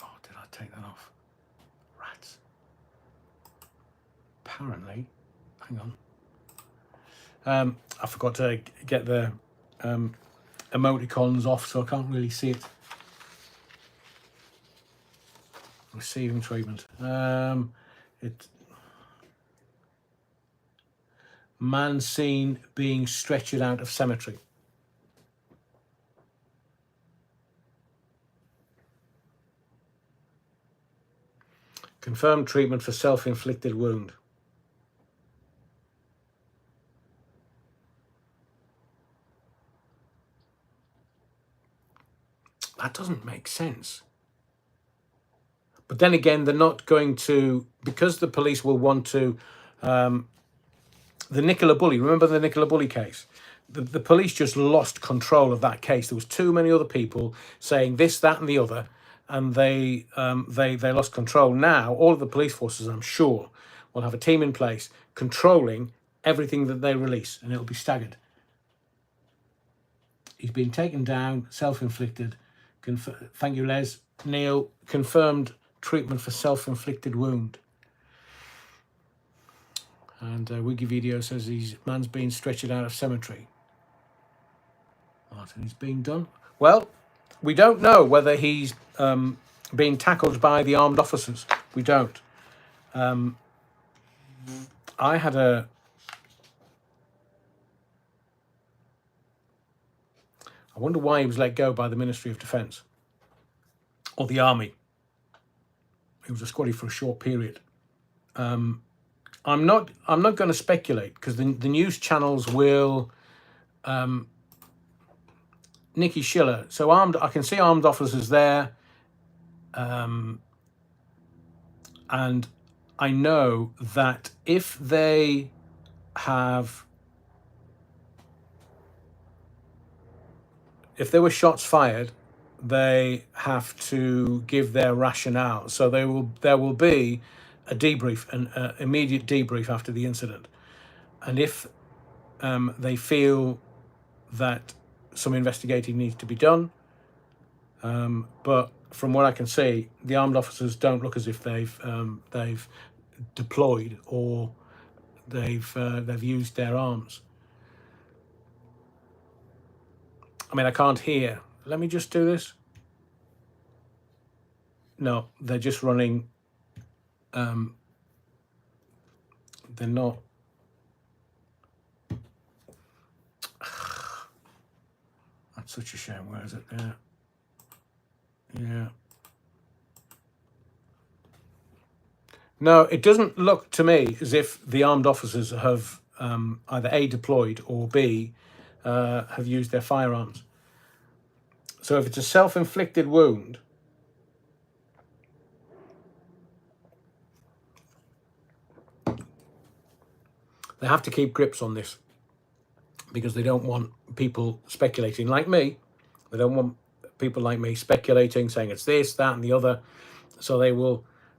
Oh, did I take that off? Rats. Apparently, hang on. I forgot to get the emoticons off, so I can't really see it. Receiving treatment. Man seen being stretchered out of cemetery. Confirmed treatment for self-inflicted wound. That doesn't make sense. But then again, they're not going to, because the police will want to, the Nicola Bully, remember the Nicola Bully case? The police just lost control of that case. There was too many other people saying this, that and the other, and they lost control. Now, all of the police forces, I'm sure, will have a team in place controlling everything that they release, and it'll be staggered. He's been taken down, self-inflicted. Thank you, Les. Neil, confirmed treatment for self-inflicted wound. And Wikivideo says man's being stretched out of cemetery. Martin, he's being done. Well, we don't know whether he's being tackled by the armed officers. We don't. I had a... I wonder why he was let go by the Ministry of Defence or the Army. He was a squaddy for a short period. I'm not going to speculate because the news channels will... Nikki Schiller. So I can see armed officers there. And I know that if they have... If there were shots fired, they have to give their rationale. So there will be a debrief, an immediate debrief after the incident. And if they feel that some investigating needs to be done, but from what I can see, the armed officers don't look as if they've deployed or they've used their arms. I mean, I can't hear. Let me just do this. No, they're just running. They're not. That's such a shame. Where is it? Yeah. Yeah. No, it doesn't look to me as if the armed officers have either A, deployed, or B, have used their firearms. So if it's a self-inflicted wound, they have to keep grips on this because they don't want people speculating like me. They don't want people like me speculating, saying it's this, that, and the other. So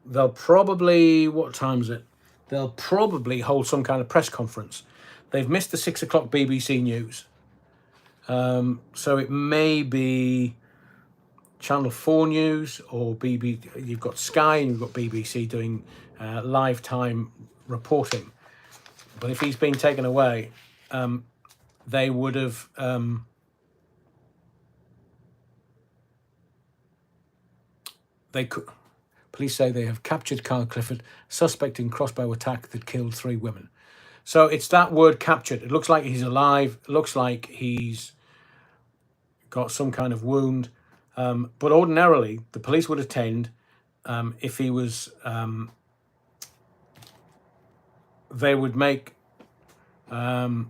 they'll probably, what time is it? They'll probably hold some kind of press conference. They've missed the 6 o'clock BBC News. So it may be Channel 4 News or BBC. You've got Sky and you've got BBC doing live time reporting. But if he's been taken away, they would have... they could... Police say they have captured Carl Clifford, suspect in crossbow attack that killed 3 women. So it's that word captured. It looks like he's alive. It looks like he's got some kind of wound. But ordinarily, the police would attend if he was... they would make... no,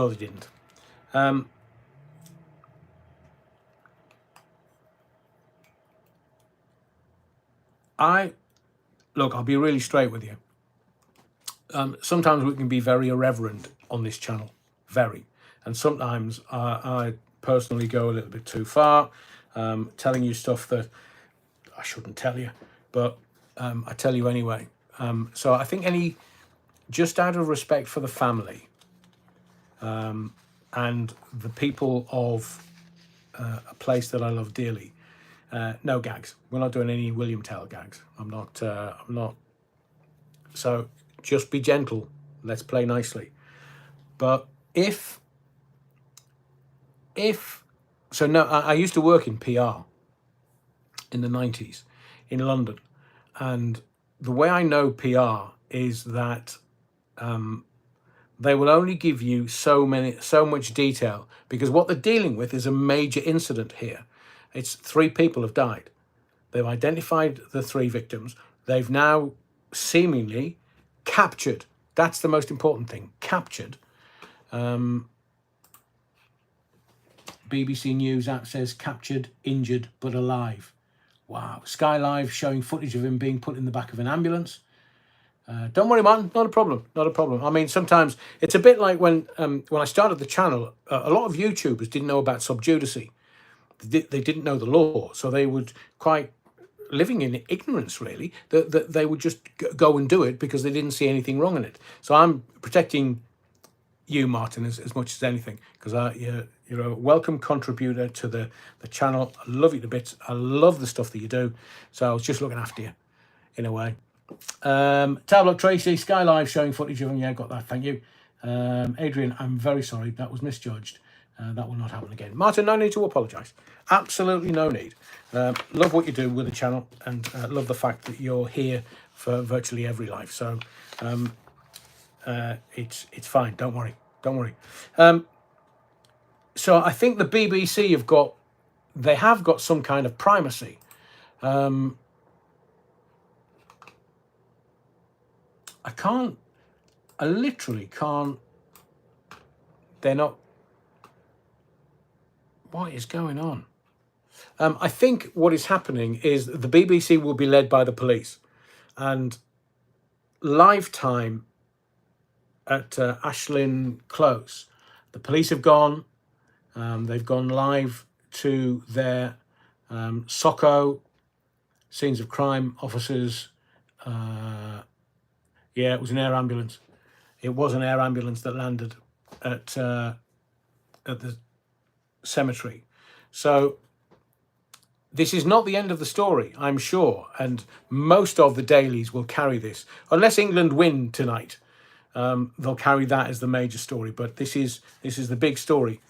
they didn't. Look, I'll be really straight with you. Sometimes we can be very irreverent on this channel, very. And sometimes I personally go a little bit too far, telling you stuff that I shouldn't tell you, but I tell you anyway. So I think just out of respect for the family and the people of a place that I love dearly, no gags. We're not doing any William Tell gags. I'm not. So just be gentle. Let's play nicely. But I used to work in PR in the 90s in London, and the way I know PR is that they will only give you so much detail because what they're dealing with is a major incident here. It's 3 people have died. They've identified the 3 victims. They've now seemingly captured. That's the most important thing. Captured. BBC News app says captured, injured, but alive. Wow. Sky Live showing footage of him being put in the back of an ambulance. Don't worry, man. Not a problem. Not a problem. I mean, sometimes it's a bit like when I started the channel, a lot of YouTubers didn't know about subjudice. They didn't know the law, so they would quite living in ignorance, really, that they would just go and do it because they didn't see anything wrong in it. So I'm protecting you, Martin, as much as anything, because you're a welcome contributor to the channel. I love you to bits. I love the stuff that you do. So I was just looking after you, in a way. Tablock Tracy, Sky Live showing footage of him. Yeah, got that. Thank you. Adrian, I'm very sorry. That was misjudged. That will not happen again. Martin, no need to apologise. Absolutely no need. Love what you do with the channel, and love the fact that you're here for virtually every life. So it's fine. Don't worry. Don't worry. So I think the BBC have got some kind of primacy. I literally can't. They're not. What is going on? I think what is happening is the BBC will be led by the police, and Lifetime at Ashlyn Close, the police have gone. They've gone live to their SOCO, scenes of crime officers. Yeah, it was an air ambulance. It was an air ambulance that landed at the cemetery. So this is not the end of the story, I'm sure, and most of the dailies will carry this. Unless England win tonight, they'll carry that as the major story. But this is the big story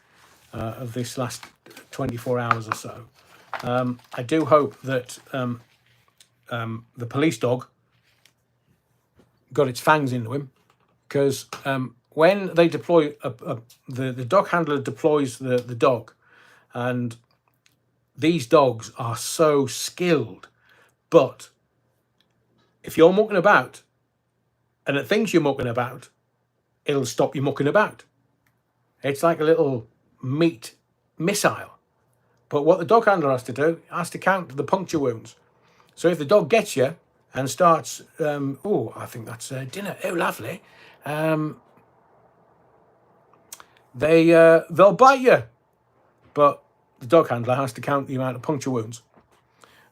of this last 24 hours or so. I do hope that the police dog got its fangs into him, because when they deploy, the dog handler deploys the dog, and these dogs are so skilled, but if you're mucking about and it thinks you're mucking about, it'll stop you mucking about. It's like a little meat missile. But what the dog handler has to do, has to count the puncture wounds. So if the dog gets you and starts, oh, I think that's dinner, oh, lovely, they'll bite you. But the dog handler has to count the amount of puncture wounds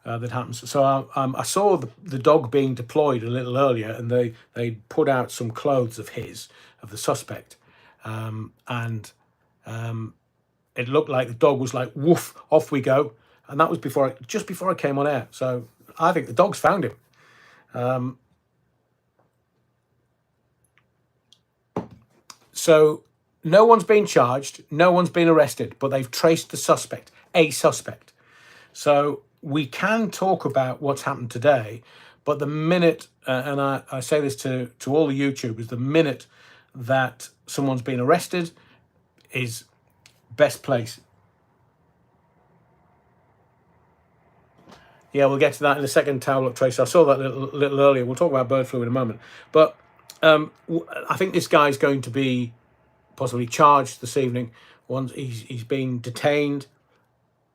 that happens. So I saw the dog being deployed a little earlier, and they put out some clothes of the suspect, and it looked like the dog was like, woof, off we go. And that was just before I came on air. So I think the dog's found him. So no one's been charged, no one's been arrested, but they've traced the suspect, a suspect. So we can talk about what's happened today, but the minute, and I say this to all the YouTubers, the minute that someone's been arrested is best place. Yeah, we'll get to that in a second, Towel Up Trace. I saw that little earlier. We'll talk about bird flu in a moment. But I think this guy's going to be possibly charged this evening. Once he's been detained,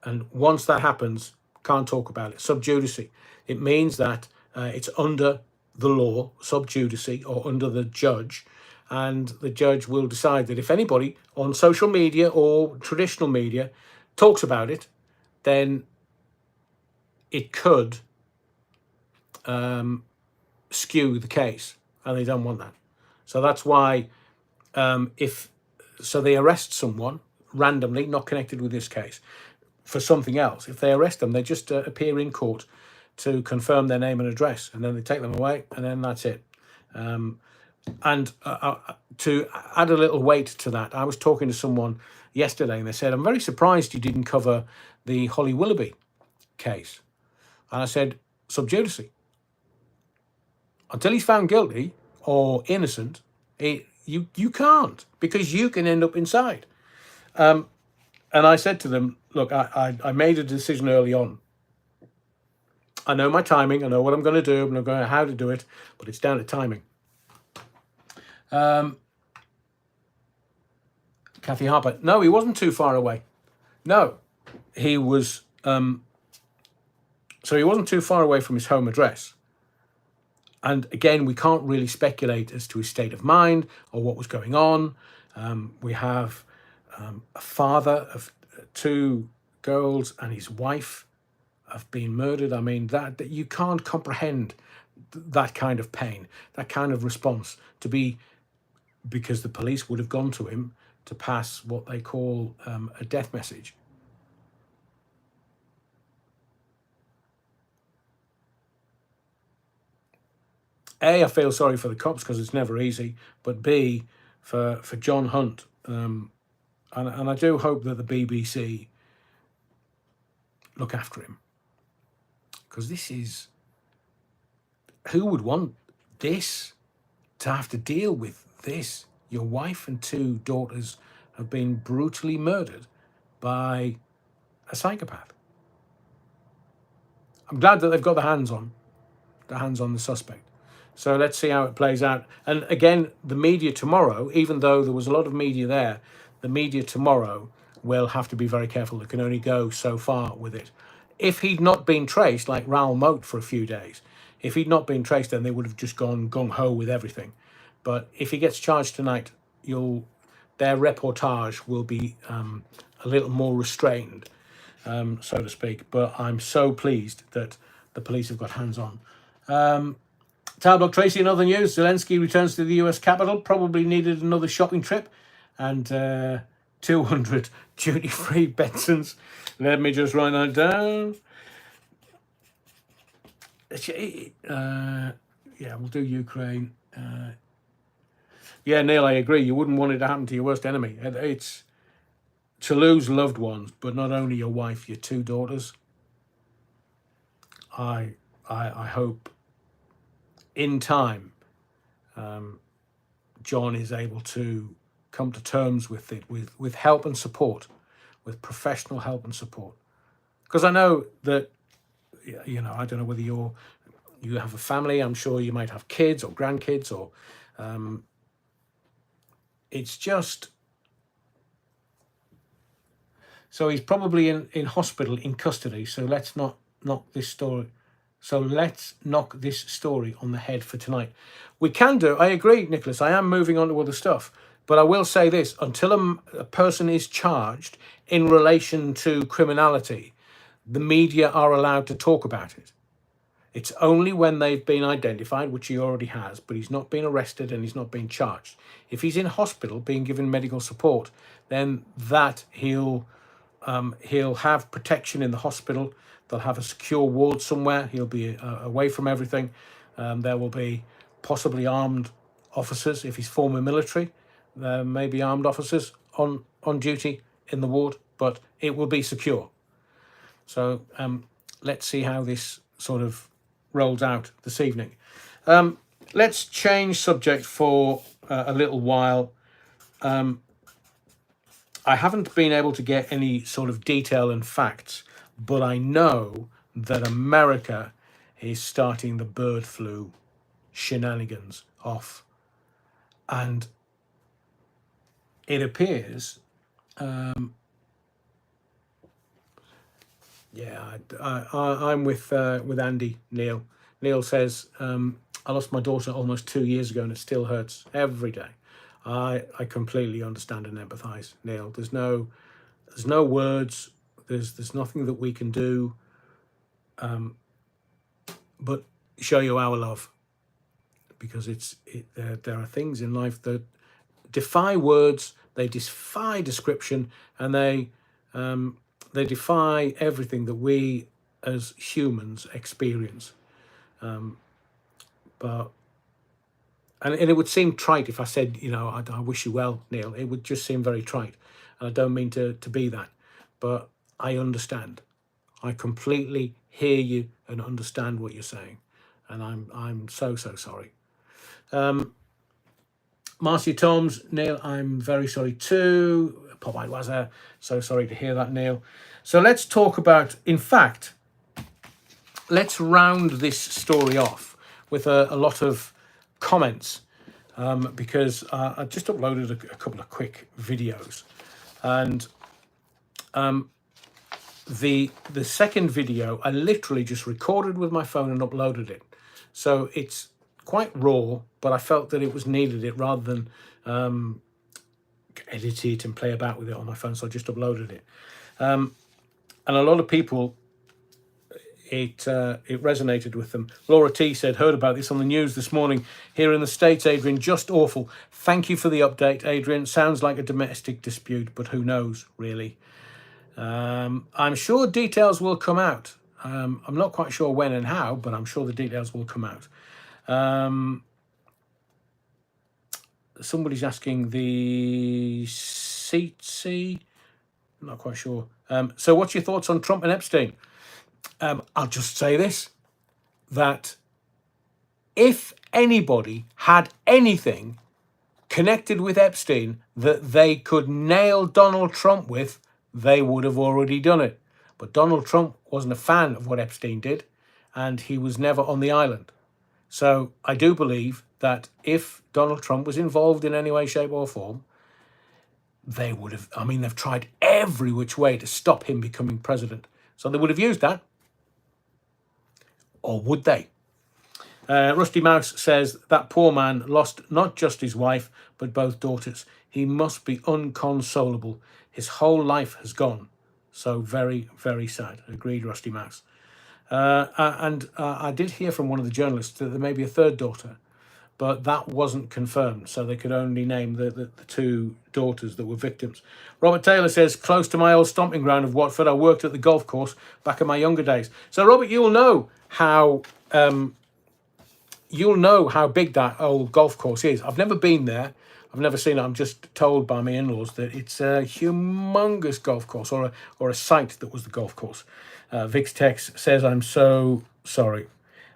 and once that happens, can't talk about it. Sub judice. It means that it's under the law, sub judice, or under the judge, and the judge will decide that if anybody on social media or traditional media talks about it, then it could skew the case, and they don't want that. So that's why so they arrest someone randomly, not connected with this case, for something else. If they arrest them, they just appear in court to confirm their name and address, and then they take them away, and then that's it. And to add a little weight to that, I was talking to someone yesterday, and they said, I'm very surprised you didn't cover the Holly Willoughby case. And I said, sub judice. Until he's found guilty or innocent, you can't, because you can end up inside. And I said to them, look, I made a decision early on. I know my timing. I know what I'm going to do. I'm not going to know how to do it, but it's down to timing. Kathy Harper. No, he wasn't too far away. No, he was. So he wasn't too far away from his home address. And again, we can't really speculate as to his state of mind or what was going on. We have a father of two girls and his wife have been murdered. I mean, that you can't comprehend that kind of pain, that kind of response, to be, because the police would have gone to him to pass what they call a death message. A, I feel sorry for the cops because it's never easy, but B, for John Hunt, and I do hope that the BBC look after him, because this is, who would want this, to have to deal with this? Your wife and 2 daughters have been brutally murdered by a psychopath. I'm glad that they've got the hands on the suspect. So let's see how it plays out. And again, the media tomorrow, even though there was a lot of media there, the media tomorrow will have to be very careful. They can only go so far with it. If he'd not been traced, like Raoul Moat for a few days, if he'd not been traced, then they would have just gone gung-ho with everything. But if he gets charged tonight, their reportage will be a little more restrained, so to speak. But I'm so pleased that the police have got hands on. Talbot Tracy, in other news, Zelensky returns to the US Capitol, probably needed another shopping trip, and 200 duty-free Bensons. Let me just write that down. Yeah, we'll do Ukraine. Yeah, Neil, I agree. You wouldn't want it to happen to your worst enemy. It's to lose loved ones, but not only your wife, your 2 daughters. I hope in time John is able to come to terms with it, with help and support, with professional help and support. Because I know that, you know, I don't know whether you have a family. I'm sure you might have kids or grandkids, or it's just, so he's probably in hospital, in custody. So let's not knock this story. So let's knock this story on the head for tonight. We can do, I agree, Nicholas, I am moving on to other stuff. But I will say this, until a person is charged in relation to criminality, the media are allowed to talk about it. It's only when they've been identified, which he already has, but he's not been arrested and he's not been charged. If he's in hospital being given medical support, then that he'll have protection in the hospital. They'll have a secure ward somewhere. He'll be away from everything. There will be possibly armed officers. If he's former military, there may be armed officers on duty in the ward, but it will be secure. So let's see how this sort of rolls out this evening. Let's change subject for a little while. I haven't been able to get any sort of detail and facts, but I know that America is starting the bird flu shenanigans off. And it appears, I'm with Andy, Neil. Neil says, I lost my daughter almost 2 years ago and it still hurts every day. I completely understand and empathise, Neil. There's no words. There's nothing that we can do, but show you our love, because there are things in life that defy words, they defy description, and they defy everything that we as humans experience. And it would seem trite if I said, you know, I wish you well, Neil. It would just seem very trite. And I don't mean to be that. But I understand. I completely hear you and understand what you're saying. And I'm so sorry. Marcy Toms, Neil, I'm very sorry too. Popeye Wazza, so sorry to hear that, Neil. So let's talk about, in fact, let's round this story off with a lot of comments, because I just uploaded a couple of quick videos, and the second video I literally just recorded with my phone and uploaded it, so it's quite raw, but I felt that it was needed it rather than edit it and play about with it on my phone, so I just uploaded it, and a lot of people, it resonated with them. Laura T said, heard about this on the news this morning here in the States, Adrian, just awful. Thank you for the update, Adrian. Sounds like a domestic dispute, but who knows, really. I'm sure details will come out. I'm not quite sure when and how, but I'm sure the details will come out. Somebody's asking the CC. I'm not quite sure. So what's your thoughts on Trump and Epstein? I'll just say this, that if anybody had anything connected with Epstein that they could nail Donald Trump with, they would have already done it. But Donald Trump wasn't a fan of what Epstein did, and he was never on the island. So I do believe that if Donald Trump was involved in any way, shape or form, they would have, I mean, they've tried every which way to stop him becoming president. So they would have used that. Or would they? Rusty Mouse says that poor man lost not just his wife, but both daughters. He must be unconsolable. His whole life has gone. So very, very sad. Agreed, Rusty Mouse. And I did hear from one of the journalists that there may be a third daughter, but that wasn't confirmed. So they could only name the two daughters that were victims. Robert Taylor says, close to my old stomping ground of Watford, I worked at the golf course back in my younger days. So Robert, you'll know how big that old golf course is. I've never been there. I've never seen it. I'm just told by my in-laws that it's a humongous golf course, or a site that was the golf course. Vix Tex says, I'm so sorry.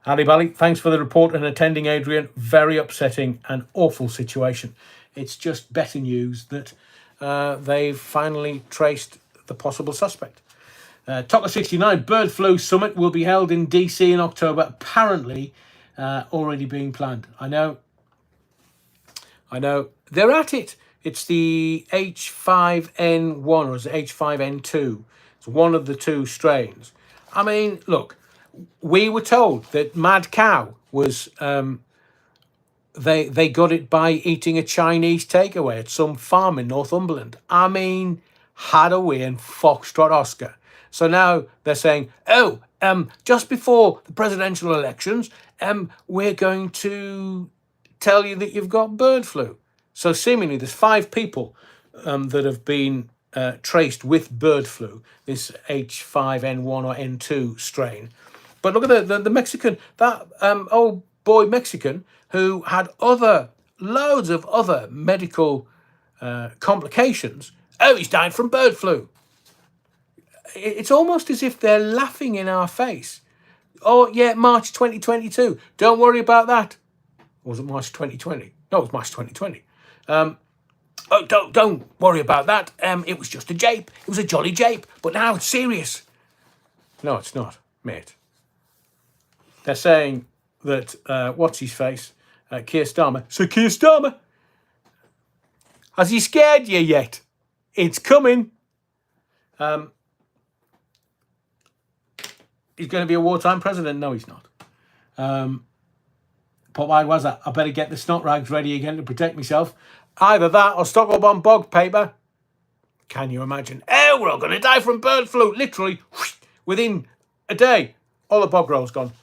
Ali Bali, thanks for the report and attending, Adrian. Very upsetting and awful situation. It's just better news that they've finally traced the possible suspect. Tocker 69, Bird Flu Summit will be held in DC in October, apparently already being planned. I know. They're at it. It's the H5N1 or is it H5N2? It's one of the two strains. I mean, look, we were told that mad cow was, they got it by eating a Chinese takeaway at some farm in Northumberland. I mean, Hathaway and Foxtrot Oscar. So now they're saying, just before the presidential elections, we're going to tell you that you've got bird flu. So seemingly there's 5 people that have been traced with bird flu, this H5N1 or N2 strain. But look at the Mexican, that old boy Mexican who had loads of other medical complications. Oh, he's died from bird flu. It's almost as if they're laughing in our face. Oh, yeah, March 2022. Don't worry about that. Or was it March 2020? No, it was March 2020. Don't worry about that. It was just a jape. It was a jolly jape. But now it's serious. No, it's not, mate. They're saying that, what's his face? Keir Starmer. So Keir Starmer, has he scared you yet? It's coming. He's going to be a wartime president. No, he's not. But why was that? I better get the snot rags ready again to protect myself. Either that or stock up on bog paper. Can you imagine? Oh, we're all going to die from bird flu. Literally, whoosh, within a day, all the bog rolls gone.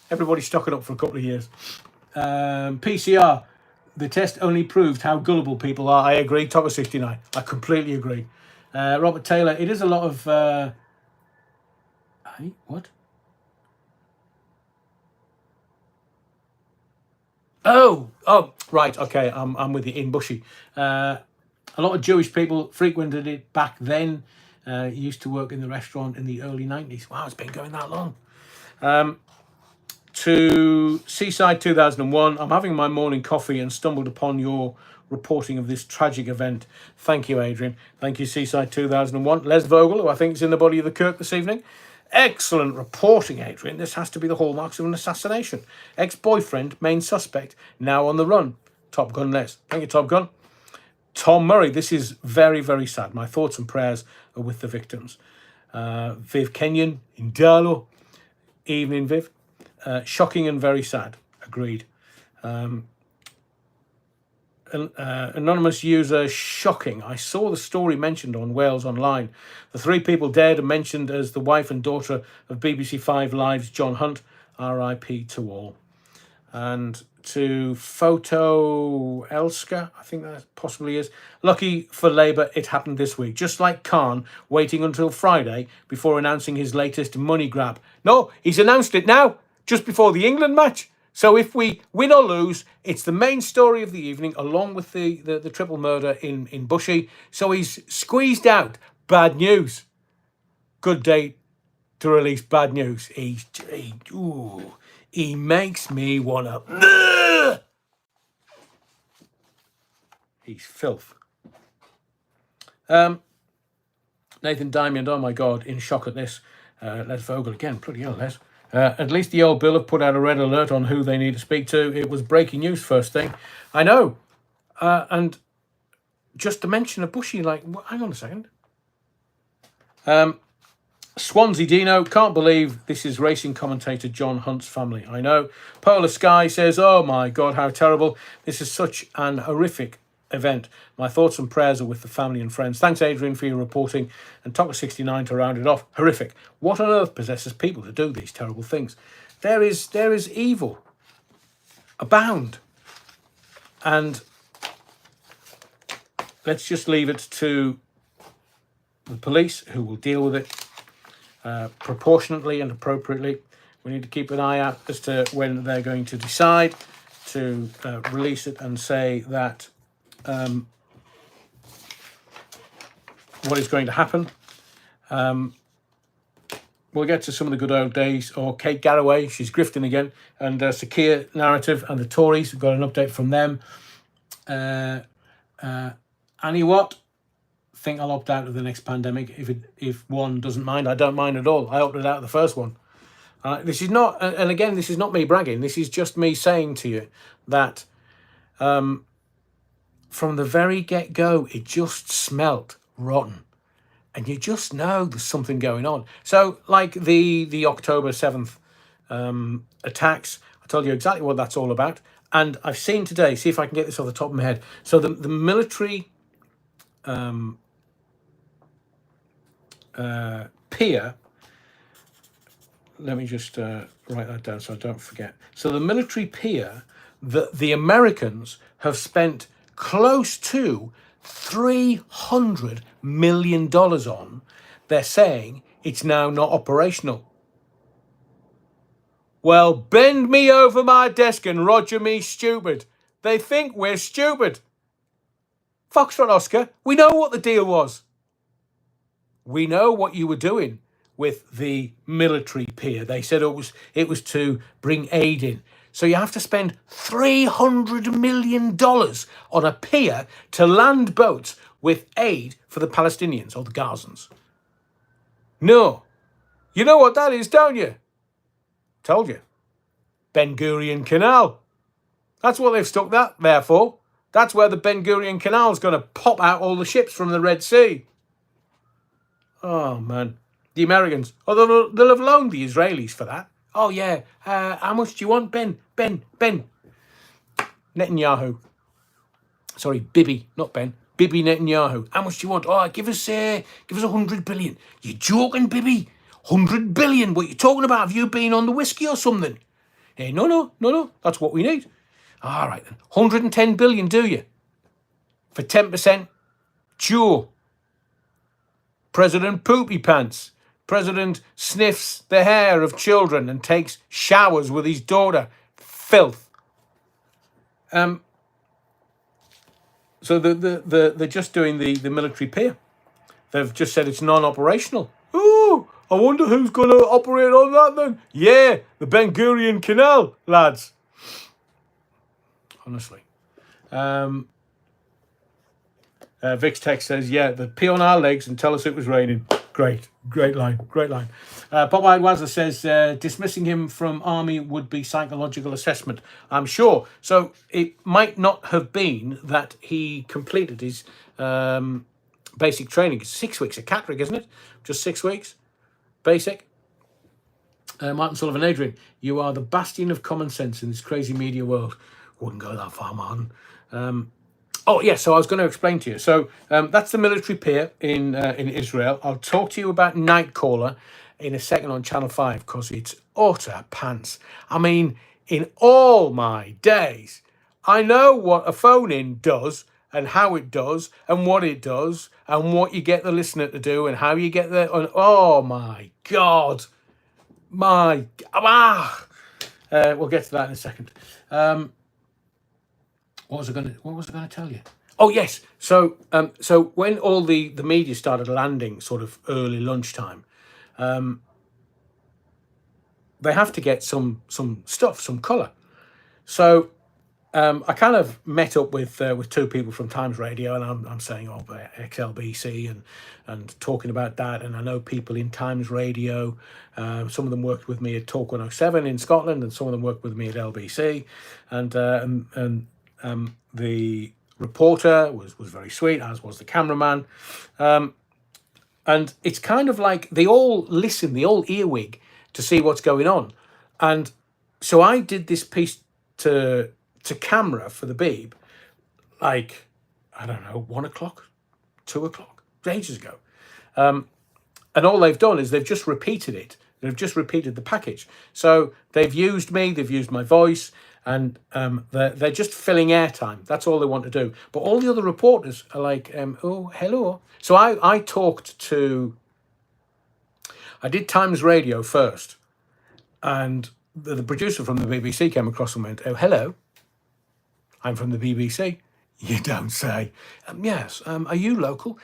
Everybody's stocking up for a couple of years. PCR, the test only proved how gullible people are. I agree. Tower 69. I completely agree. Robert Taylor, it is a lot of... what? Oh, right, okay, I'm with you, in Bushy. A lot of Jewish people frequented it back then. Used to work in the restaurant in the early 90s. Wow, it's been going that long. To Seaside 2001, I'm having my morning coffee and stumbled upon your reporting of this tragic event. Thank you, Adrian. Thank you, Seaside 2001. Les Vogel, who I think is in the body of the Kirk this evening. Excellent reporting, Adrian. This has to be the hallmarks of an assassination. Ex-boyfriend, main suspect, now on the run. Top Gun Les. Thank you, Top Gun. Tom Murray, this is very, very sad. My thoughts and prayers are with the victims. Viv Kenyon in Darlow. Evening, Viv. Shocking and very sad. Agreed. Anonymous user, shocking. I saw the story mentioned on Wales Online. The 3 people dead are mentioned as the wife and daughter of BBC 5 Live's John Hunt. RIP to all. And to Photo Elska, I think that possibly is. Lucky for Labour, it happened this week. Just like Khan waiting until Friday before announcing his latest money grab. No, he's announced it now, just before the England match. So if we win or lose, it's the main story of the evening, along with the triple murder in Bushy. So he's squeezed out bad news. Good day to release bad news. He makes me wanna. He's filth. Nathan Diamond, oh my God, in shock at this. Les Vogel again, bloody hell, Les. At least the old Bill have put out a red alert on who they need to speak to. It was breaking news first thing. I know. And just to mention a Bushy, like, hang on a second. Swansea Dino, can't believe this is racing commentator John Hunt's family. I know. Polar Sky says, oh my God, how terrible. This is such an horrific event. My thoughts and prayers are with the family and friends. Thanks, Adrian, for your reporting. And Tocker69 to round it off. Horrific. What on earth possesses people to do these terrible things? There is evil abound. And let's just leave it to the police, who will deal with it proportionately and appropriately. We need to keep an eye out as to when they're going to decide to release it and say that what is going to happen. We'll get to some of the good old days, or Kate Garraway, she's grifting again, and Sakia narrative and the Tories. We've got an update from them. Annie Watt, think I'll opt out of the next pandemic if one doesn't mind. I don't mind at all. I opted out of the first one. This is not, and again, this is not me bragging. This is just me saying to you that from the very get-go, it just smelt rotten. And you just know there's something going on. So, like the October 7th attacks, I told you exactly what that's all about. And I've seen today, see if I can get this off the top of my head. So the military pier, let me just write that down so I don't forget. So the military pier that the Americans have spent close to $300 million on, they're saying it's now not operational. Well, bend me over my desk and Roger me stupid. They think we're stupid. Foxtrot Oscar, we know what the deal was. We know what you were doing with the military pier. They said it was to bring aid in. So you have to spend $300 million on a pier to land boats with aid for the Palestinians or the Gazans. No. You know what that is, don't you? Told you. Ben Gurion Canal. That's what they've stuck that there for. That's where the Ben Gurion Canal is going to pop out all the ships from the Red Sea. Oh, man. The Americans. Oh, they'll have loaned the Israelis for that. Oh, yeah. How much do you want, Ben? Ben. Netanyahu. Sorry, Bibi, not Ben. Bibi Netanyahu. How much do you want? Oh, give us 100 billion. You joking, Bibi? 100 billion? What you talking about? Have you been on the whiskey or something? Hey, no. That's what we need. All right, then. 110 billion, do you? For 10%? Sure. President Poopy Pants. President sniffs the hair of children and takes showers with his daughter. Filth. So they're just doing the military pier. They've just said it's non-operational. Oh, I wonder who's going to operate on that then. Yeah, the Ben Gurion Canal, lads. Honestly. Vix Tech says, yeah, the pee on our legs and tell us it was raining. Great line. Popeye Wazza says, dismissing him from army would be psychological assessment. I'm sure. So it might not have been that he completed his basic training. It's 6 weeks at Catterick, isn't it? Just 6 weeks. Basic. Martin Sullivan, Adrian, you are the bastion of common sense in this crazy media world. Wouldn't go that far, Martin. Oh, yeah, so I was going to explain to you. So that's the military pier in Israel. I'll talk to you about Nightcaller in a second on Channel 5 because it's utter pants. I mean, in all my days, I know what a phone-in does and how it does and what it does and what you get the listener to do and how you get the... Oh, my God. We'll get to that in a second. What was I going to tell you? Oh yes. So when all the media started landing, sort of early lunchtime, they have to get some stuff, some colour. So I kind of met up with two people from Times Radio, and I'm saying XLBC and talking about that. And I know people in Times Radio. Some of them worked with me at Talk 107 in Scotland, and some of them worked with me at LBC. And the reporter was very sweet, as was the cameraman. And it's kind of like they all listen, they all earwig to see what's going on. And so I did this piece to camera for the Beeb, like, I don't know, 1 o'clock, 2 o'clock, ages ago. And all they've done is they've just repeated it. They've just repeated the package. So they've used me, they've used my voice, and they're just filling airtime. That's all they want to do. But all the other reporters are like, oh, hello. So I did Times Radio first, and the producer from the BBC came across and went, oh, hello, I'm from the BBC. You don't say. Yes. Are you local?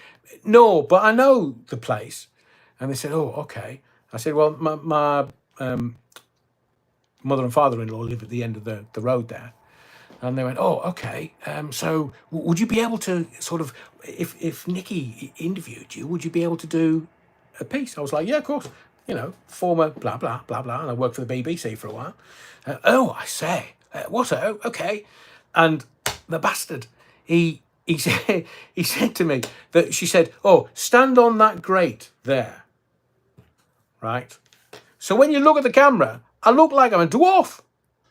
No, but I know the place. And they said, oh, okay. I said, well, my mother and father-in-law live at the end of the road there. And they went, oh, okay. So would you be able to sort of, if Nikki interviewed you, would you be able to do a piece? I was like, yeah, of course. You know, former blah, blah, blah, blah. And I worked for the BBC for a while. Oh, I say. What? Oh, okay. And the bastard, he said to me that she said, oh, stand on that grate there. Right? So when you look at the camera, I look like I'm a dwarf.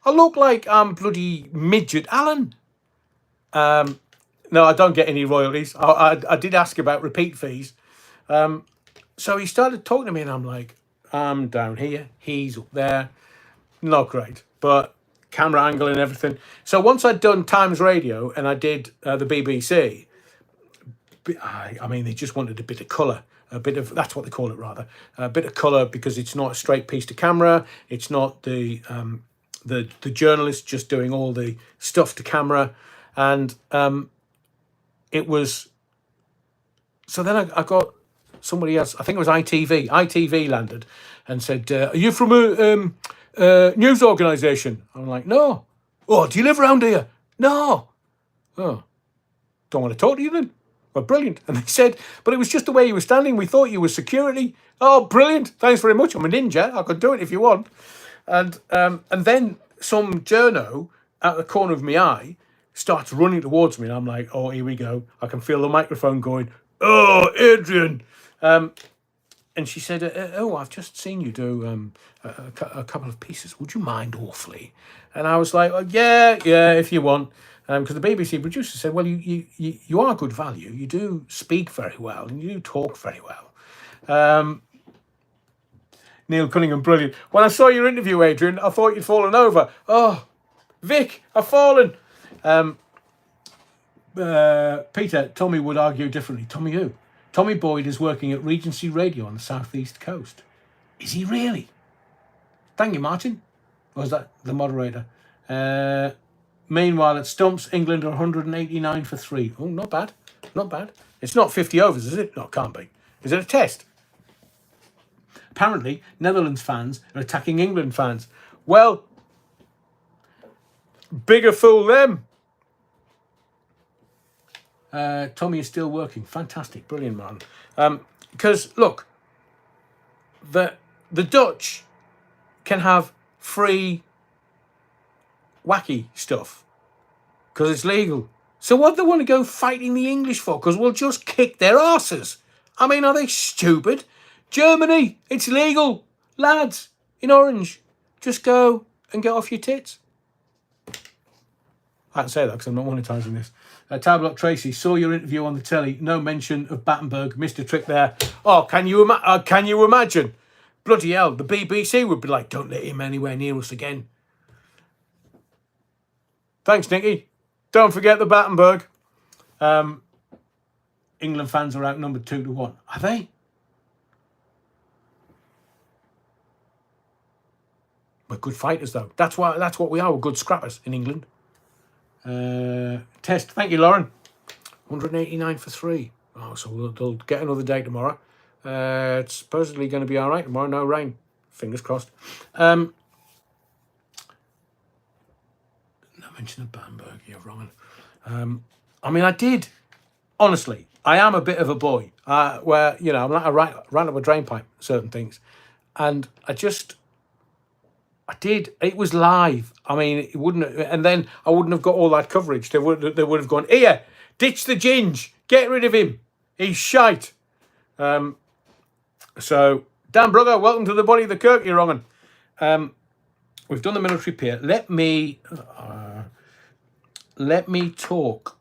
I look like I'm bloody midget Alan. No, I don't get any royalties. I did ask about repeat fees. So he started talking to me, and I'm like, I'm down here. He's up there. Not great, but camera angle and everything. So once I'd done Times Radio and I did the BBC, I mean, they just wanted a bit of colour. That's what they call it, rather. A bit of colour, because it's not a straight piece to camera. It's not the journalist just doing all the stuff to camera. And it was... So then I got somebody else, I think it was ITV. ITV landed and said, are you from a news organisation? I'm like, no. Oh, do you live around here? No. Oh, don't want to talk to you then. Well, brilliant. And they said, but it was just the way you were standing. We thought you were security. Oh, brilliant. Thanks very much. I'm a ninja. I could do it if you want. And then some journo out the corner of my eye starts running towards me. And I'm like, oh, here we go. I can feel the microphone going, oh, Adrian. And she said, oh, I've just seen you do a couple of pieces. Would you mind awfully? And I was like, oh, yeah, if you want. Because the BBC producer said, well, you are good value. You do speak very well, and you do talk very well. Neil Cunningham, brilliant. When I saw your interview, Adrian, I thought you'd fallen over. Oh, Vic, I've fallen. Peter, Tommy would argue differently. Tommy who? Tommy Boyd is working at Regency Radio on the southeast coast. Is he really? Thank you, Martin. Or was that the moderator? Meanwhile, at Stumps, England are 189 for 3. Oh, not bad. Not bad. It's not 50 overs, is it? No, it can't be. Is it a test? Apparently, Netherlands fans are attacking England fans. Well, bigger fool them. Tommy is still working. Fantastic. Brilliant, man. Because, look, the Dutch can have free wacky stuff because it's legal. So what do they want to go fighting the English for? Because we'll just kick their asses. I mean, are they stupid? Germany, it's legal. Lads, in orange, just go and get off your tits. I can't say that because I'm not monetising this. Tablock Tracy, saw your interview on the telly. No mention of Battenberg. Missed a trick there. Oh, can you imagine? Bloody hell, the BBC would be like, don't let him anywhere near us again. Thanks, Nicky. Don't forget the Battenberg. England fans are outnumbered 2-1. Are they? We're good fighters, though. That's what we are. We're good scrappers in England. Test. Thank you, Lauren. 189 for 3. Oh, so they'll get another day tomorrow. It's supposedly going to be all right tomorrow. No rain. Fingers crossed. No mention of Bamberg. You're wrong. I mean, I did. Honestly, I am a bit of a boy. Where, you know, I'm like a ran up a drain pipe, certain things. And I did. It was live. I mean, it wouldn't, and then I wouldn't have got all that coverage. They would have gone, here, ditch the Ginge, get rid of him. He's shite. So, Dan Brugger, welcome to the body of the Kirk, you're wrong. We've done the military pier. Let me talk.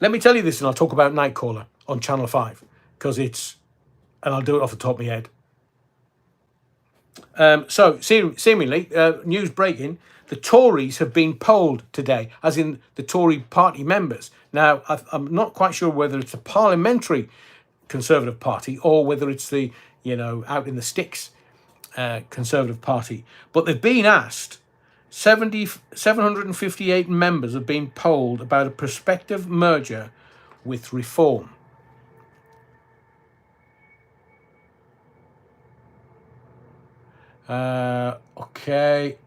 Let me tell you this, and I'll talk about Nightcaller on Channel 5 because and I'll do it off the top of my head. So, seemingly, news breaking, the Tories have been polled today, as in the Tory party members. Now, I'm not quite sure whether it's a parliamentary Conservative Party or whether it's the, out in the sticks Conservative Party. But they've been asked, 758 members have been polled about a prospective merger with Reform. Okay,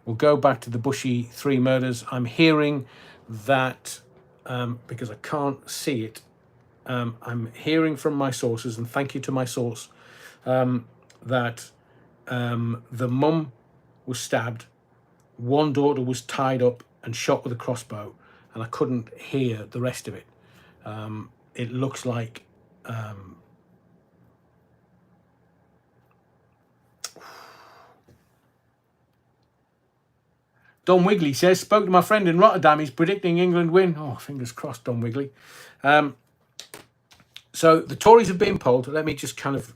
we'll go back to the Bushy 3 murders. I'm hearing that, because I can't see it, I'm hearing from my sources, and thank you to my source, that the mum was stabbed, one daughter was tied up and shot with a crossbow, and I couldn't hear the rest of it. It looks like Don Wigley says, spoke to my friend in Rotterdam. He's predicting England win. Oh, fingers crossed, Don Wigley. So the Tories have been polled. Let me just kind of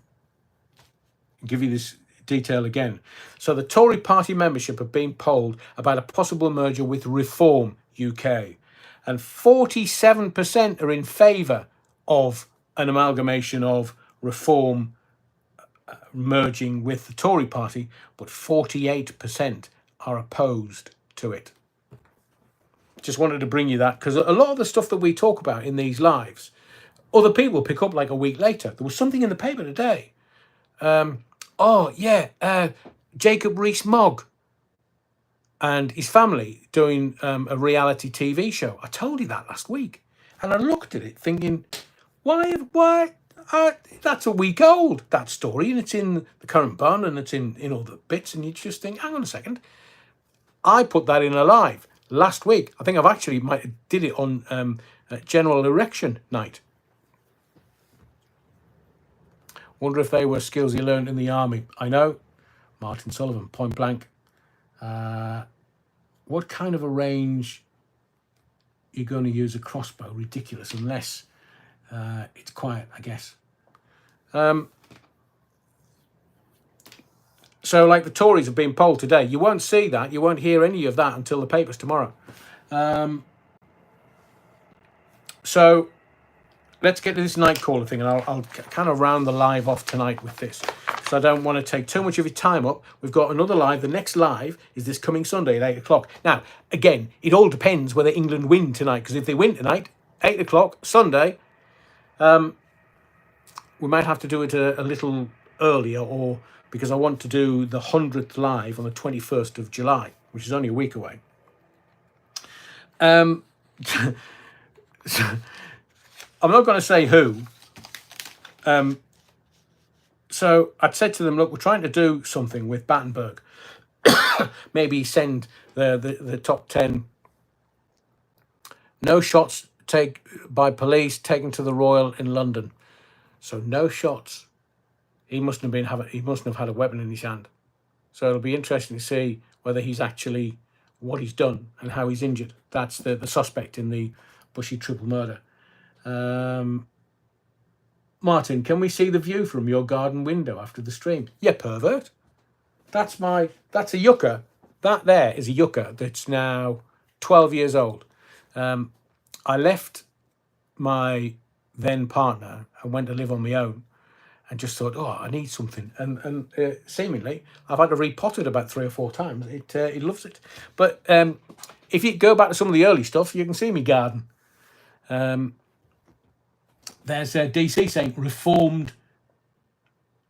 give you this detail again. So the Tory party membership have been polled about a possible merger with Reform UK. And 47% are in favour of an amalgamation of Reform merging with the Tory party, but 48% are opposed to it. Just wanted to bring you that, because a lot of the stuff that we talk about in these lives, other people pick up like a week later. There was something in the paper today. Jacob Rees-Mogg and his family doing a reality TV show. I told you that last week. And I looked at it thinking, why? That's a week old, that story, and it's in the Current Bun and it's in all the bits, and you just think, hang on a second. I put that in a live last week. I think I've actually did it on General Erection Night. Wonder if they were skills he learned in the army. I know. Martin Sullivan, point blank. What kind of a range you're going to use a crossbow? Ridiculous, unless it's quiet, I guess. So, like, the Tories have been polled today. You won't see that. You won't hear any of that until the papers tomorrow. So, let's get to this Nightcaller thing, and I'll kind of round the live off tonight with this. So I don't want to take too much of your time up. We've got another live. The next live is this coming Sunday at 8 o'clock. Now, again, it all depends whether England win tonight, because if they win tonight, 8 o'clock, Sunday, we might have to do it a little earlier, or because I want to do the 100th live on the 21st of July, which is only a week away. So, I'm not going to say who. So I'd said to them, look, we're trying to do something with Battenberg. Maybe send the top 10. No shots by police taken to the Royal in London. So no shots. He mustn't have had a weapon in his hand. So it'll be interesting to see whether he's actually what he's done and how he's injured. That's the suspect in the Bushy triple murder. Martin, can we see the view from your garden window after the stream? Yeah, pervert. That's a yucca. That there is a yucca that's now 12 years old. I left my then partner and went to live on my own. and just thought, oh, I need something. And seemingly, I've had to repot it about 3 or 4 times. It loves it. But if you go back to some of the early stuff, you can see me garden. There's DC saying reformed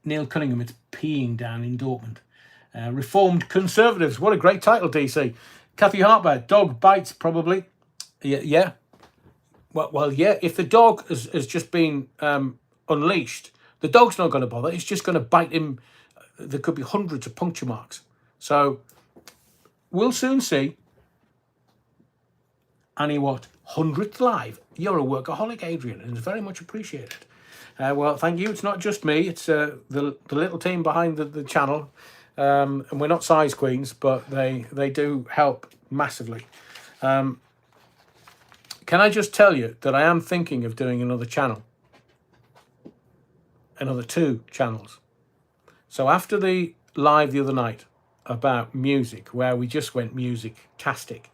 Neil Cunningham. It's peeing down in Dortmund. Reformed Conservatives. What a great title, DC. Kathy Harper. Dog bites probably. Yeah. Well, yeah. If the dog has just been unleashed, the dog's not going to bother. It's just going to bite him. There could be hundreds of puncture marks. So we'll soon see. Annie Watt, 100th live. You're a workaholic, Adrian, and it's very much appreciated. Well, thank you. It's not just me. It's the little team behind the channel. And we're not size queens, but they do help massively. Can I just tell you that I am thinking of doing another channel? Another 2 channels. So after the live the other night about music, where we just went music-tastic,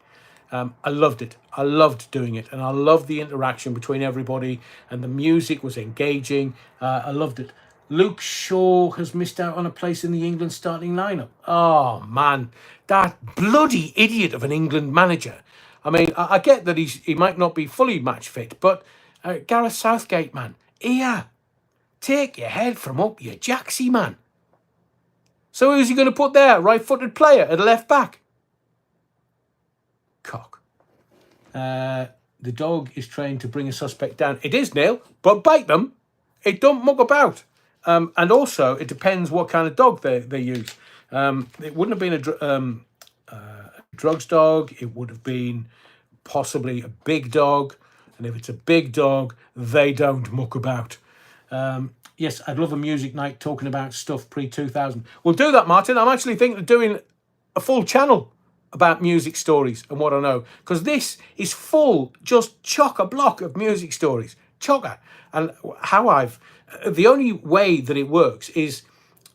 I loved it. I loved doing it. And I loved the interaction between everybody. And the music was engaging. I loved it. Luke Shaw has missed out on a place in the England starting lineup. Oh, man. That bloody idiot of an England manager. I mean, I get that he might not be fully match fit. But Gareth Southgate, man. Here. Take your head from up your jacksy, man. So who's he going to put there? Right-footed player at left back. Cock. The dog is trained to bring a suspect down. It is, Neil, but bite them. It don't muck about. And also, it depends what kind of dog they use. It wouldn't have been a drugs dog. It would have been possibly a big dog. And if it's a big dog, they don't muck about. Yes, I'd love a music night talking about stuff pre-2000. We'll do that, Martin. I'm actually thinking of doing a full channel about music stories and what I know. Because this is full, just chock-a-block of music stories. Chocker. And how the only way that it works is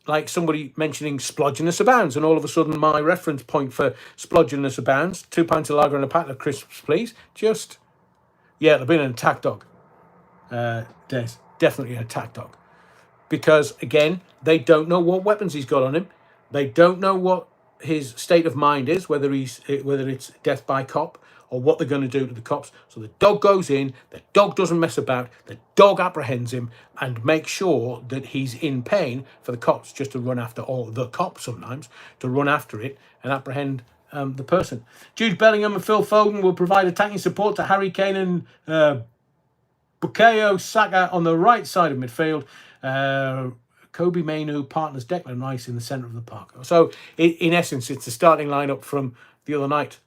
like somebody mentioning Splodgenus Abounds, and all of a sudden my reference point for Splodgenus Abounds, 2 pints of lager and a packet of crisps, please. Just, yeah, they've been an attack dog. Des, definitely an attack dog. Because, again, they don't know what weapons he's got on him. They don't know what his state of mind is, whether it's death by cop or what they're going to do to the cops. So the dog goes in, the dog doesn't mess about, the dog apprehends him and makes sure that he's in pain for the cops just to run after, or the cops sometimes, to run after it and apprehend the person. Jude Bellingham and Phil Foden will provide attacking support to Harry Kane and Bukayo Saka on the right side of midfield. Kobe Mainu partners Declan Rice in the centre of the park. So, in essence, it's the starting lineup from the other night.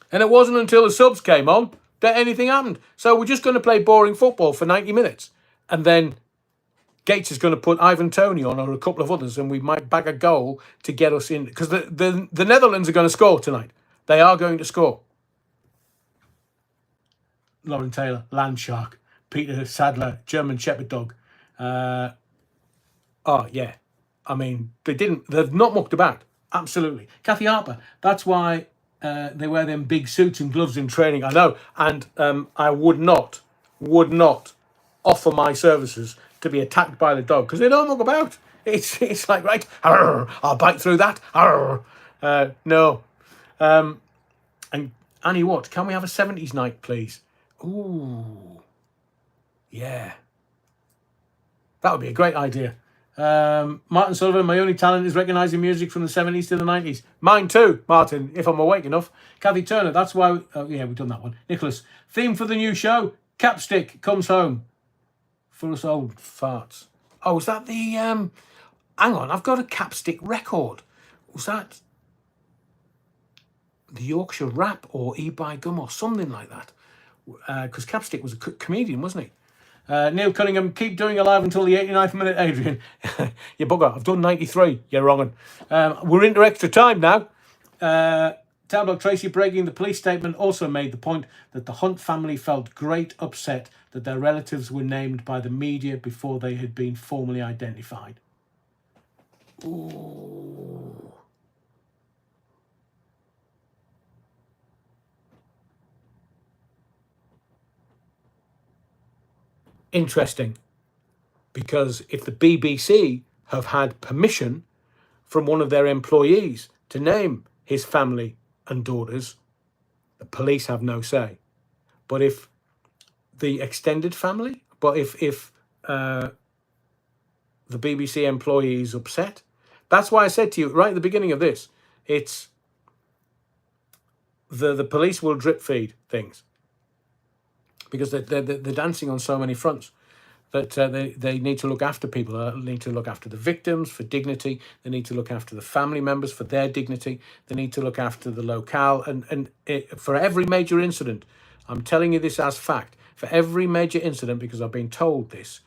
And it wasn't until the subs came on that anything happened. So we're just going to play boring football for 90 minutes. And then Gates is going to put Ivan Toney on or a couple of others, and we might bag a goal to get us in. Because the Netherlands are going to score tonight. They are going to score. Lauren Taylor, Land Shark. Peter Sadler, German Shepherd Dog. Oh, yeah. I mean, they've not mucked about. Absolutely. Kathy Harper, that's why they wear them big suits and gloves in training. I know. And I would not offer my services to be attacked by the dog because they don't muck about. It's like, right, arr, I'll bite through that. Arr. No. And Annie Watt, can we have a 70s night, please? Ooh. Yeah. That would be a great idea. Martin Sullivan, my only talent is recognising music from the 70s to the 90s. Mine too, Martin, if I'm awake enough. Kathy Turner, that's why... yeah, we've done that one. Nicholas, theme for the new show, Capstick Comes Home. For us old farts. Oh, is that the... hang on, I've got a Capstick record. Was that the Yorkshire Rap or E-By Gum or something like that? Because Capstick was a comedian, wasn't he? Neil Cunningham, keep doing it live until the 89th minute, Adrian. You bugger, I've done 93. You're wrong. We're into extra time now. Tabloid Tracy breaking the police statement also made the point that the Hunt family felt great upset that their relatives were named by the media before they had been formally identified. Ooh. Interesting. because if the BBC have had permission from one of their employees to name his family and daughters, the police have no say. But if the extended family, if the BBC employee is upset, that's why I said to you right at the beginning of this, it's the police will drip feed things because they're dancing on so many fronts that they need to look after people. They need to look after the victims for dignity. They need to look after the family members for their dignity. They need to look after the locale. And for every major incident, I'm telling you this as fact, for every major incident, because I've been told this,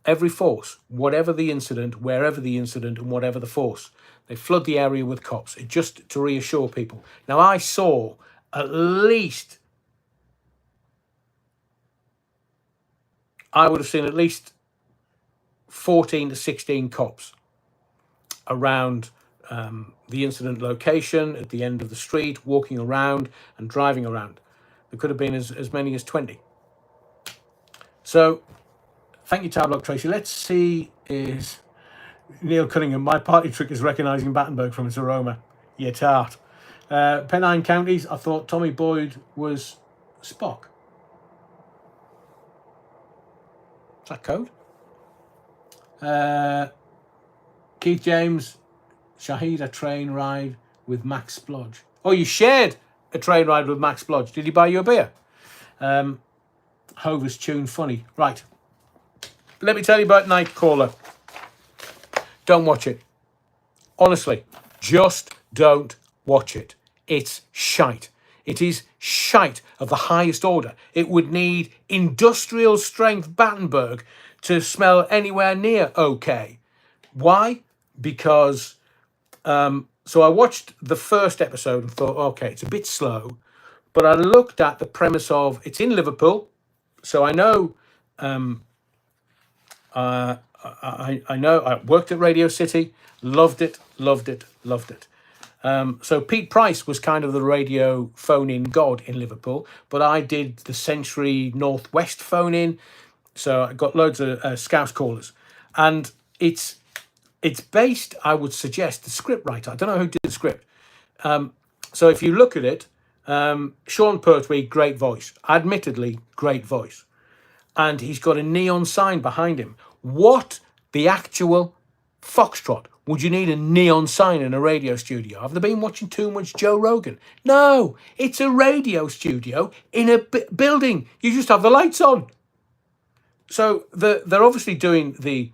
every force, whatever the incident, wherever the incident, and whatever the force, they flood the area with cops, just to reassure people. Now, I saw at least, I would have seen at least 14 to 16 cops around the incident location, at the end of the street, walking around and driving around. There could have been as many as 20. So, thank you, Tablock Tracy. Let's see, is Neil Cunningham, my party trick is recognising Battenberg from its aroma. Yeah, tart. Pennine Counties, I thought Tommy Boyd was Spock. Is that code? Keith James, Shahid, a train ride with Max Splodge. Oh, you shared a train ride with Max Splodge. Did he buy you a beer? Hover's tune funny. Right. Let me tell you about Nightcrawler. Don't watch it. Honestly, just don't watch it. It's shite. It is shite of the highest order. It would need industrial strength Battenberg to smell anywhere near okay. Why? Because, so I watched the first episode and thought, okay, it's a bit slow. But I looked at the premise of, it's in Liverpool. So I know, I know, I worked at Radio City, loved it. So Pete Price was kind of the radio phone-in god in Liverpool, but I did the Century Northwest phone-in, so I got loads of Scouse callers. And it's based, I would suggest, the script writer, I don't know who did the script. So if you look at it, Sean Pertwee, great voice, admittedly great voice. And he's got a neon sign behind him. What the actual foxtrot would you need a neon sign in a radio studio? Have they been watching too much Joe Rogan? No, it's a radio studio in a building. You just have the lights on. So they're obviously doing the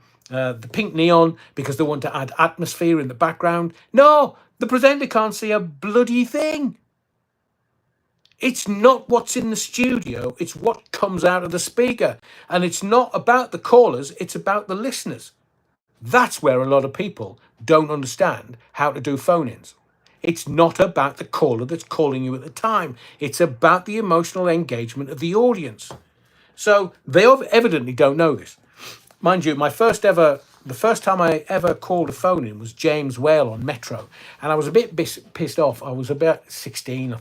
pink neon because they want to add atmosphere in the background. No, the presenter can't see a bloody thing. It's not what's in the studio, it's what comes out of the speaker. And it's not about the callers, it's about the listeners. That's where a lot of people don't understand how to do phone-ins. It's not about the caller that's calling you at the time. It's about the emotional engagement of the audience. So they evidently don't know this. Mind you, the first time I ever called a phone-in was James Whale on Metro. And I was a bit pissed off. I was about 16,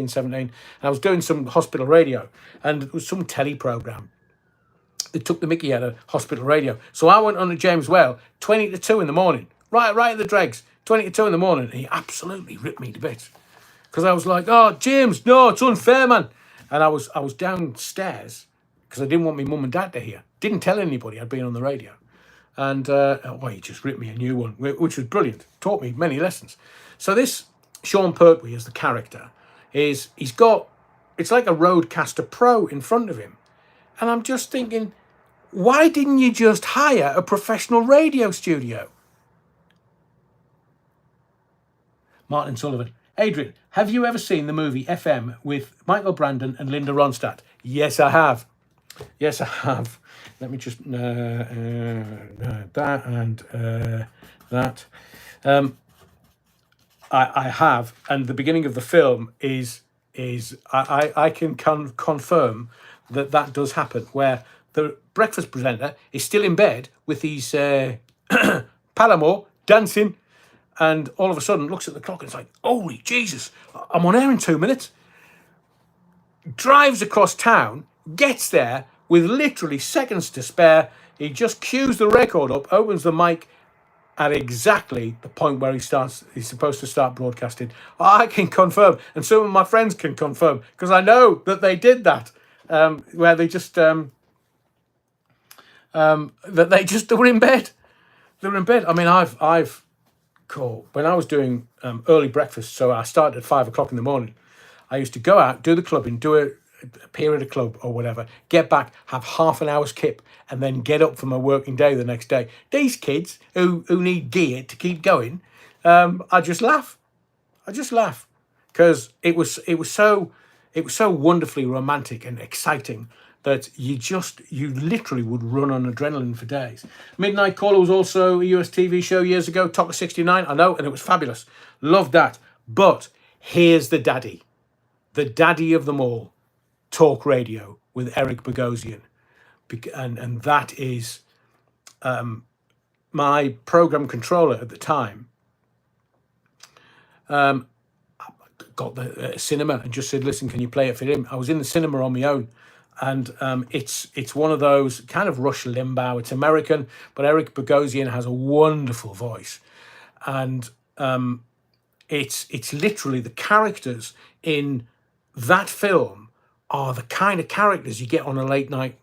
17. And I was doing some hospital radio. And it was some telly programme. They took the mickey out of hospital radio. So I went on to James Whale, 20 to 2 in the morning. Right at the dregs, 20 to 2 in the morning. And he absolutely ripped me to bits. Because I was like, oh, James, no, it's unfair, man. And I was downstairs because I didn't want my mum and dad to hear. Didn't tell anybody I'd been on the radio. And he just ripped me a new one, which was brilliant. Taught me many lessons. So this Sean Pertwee as the character he's got, it's like a Rodecaster Pro in front of him. And I'm just thinking, why didn't you just hire a professional radio studio? Martin Sullivan. Adrian, have you ever seen the movie FM with Michael Brandon and Linda Ronstadt? Yes, I have. Let me just that and that. I have, and the beginning of the film is I can confirm that does happen, where the breakfast presenter is still in bed with his Palamore dancing, and all of a sudden looks at the clock and it's like, holy Jesus, I'm on air in 2 minutes. Drives across town, gets there, with literally seconds to spare. He just cues the record up, opens the mic at exactly the point where he's supposed to start broadcasting. I can confirm, and some of my friends can confirm, because I know that they did that, where they just they were in bed. They were in bed. I mean, I've cool. When I was doing early breakfast, so I started at 5 o'clock in the morning. I used to go out, do the clubbing, do a period of club or whatever, get back, have half an hour's kip, and then get up for my working day the next day. These kids who need gear to keep going, I just laugh. Because it was so wonderfully romantic and exciting that you literally would run on adrenaline for days. Midnight Caller was also a US TV show years ago, Top of 69, I know, and it was fabulous. Loved that. But here's the daddy of them all, talk radio with Eric Bogosian. And that is my program controller at the time. Got the cinema and just said, listen, can you play it for him? I was in the cinema on my own. And it's one of those kind of Rush Limbaugh. It's American, but Eric Bogosian has a wonderful voice. And it's literally the characters in that film are the kind of characters you get on a late night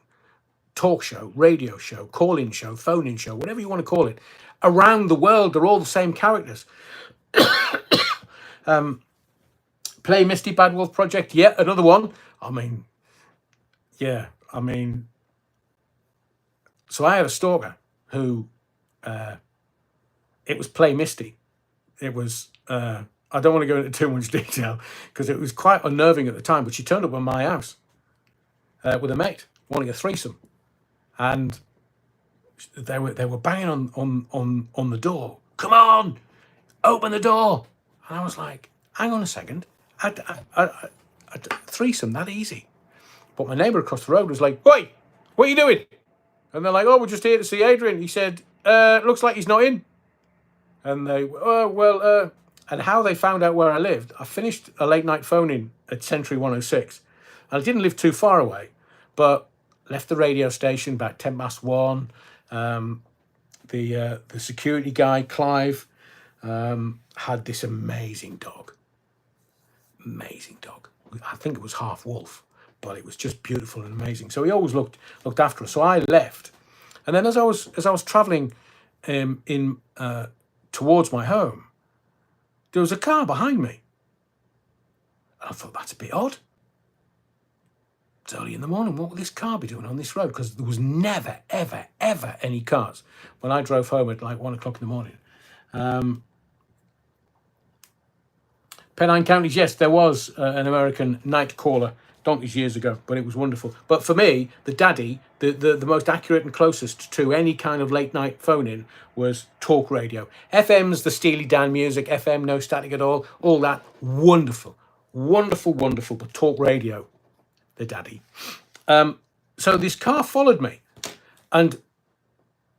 talk show, radio show, call-in show, phone-in show, whatever you want to call it. Around the world, they're all the same characters. Play Misty Bad Wolf Project, yeah, another one. So I had a stalker who, it was Play Misty. It was, I don't want to go into too much detail because it was quite unnerving at the time, but she turned up at my house with a mate, wanting a threesome. And they were banging on the door. Come on, open the door. And I was like, hang on a second. A threesome, that easy. But my neighbour across the road was like, "Wait, what are you doing?" And they're like, "Oh, we're just here to see Adrian." He said, "Looks like he's not in." And they, and how they found out where I lived, I finished a late night phone-in at Century 106. And I didn't live too far away, but left the radio station about 1:10. The security guy, Clive, had this amazing dog. I think it was half wolf, but it was just beautiful and amazing. So he always looked after us. So I left, and then as I was traveling towards my home, there was a car behind me. And I thought, that's a bit odd. It's early in the morning. What would this car be doing on this road? Because there was never, ever, ever any cars when I drove home at like 1 o'clock in the morning. Pennine Counties, yes, there was an American night caller donkeys years ago, but it was wonderful. But for me, the daddy, the most accurate and closest to any kind of late night phone-in was talk radio. FM's the Steely Dan music, FM, no static at all that. Wonderful, but talk radio, the daddy. So this car followed me. And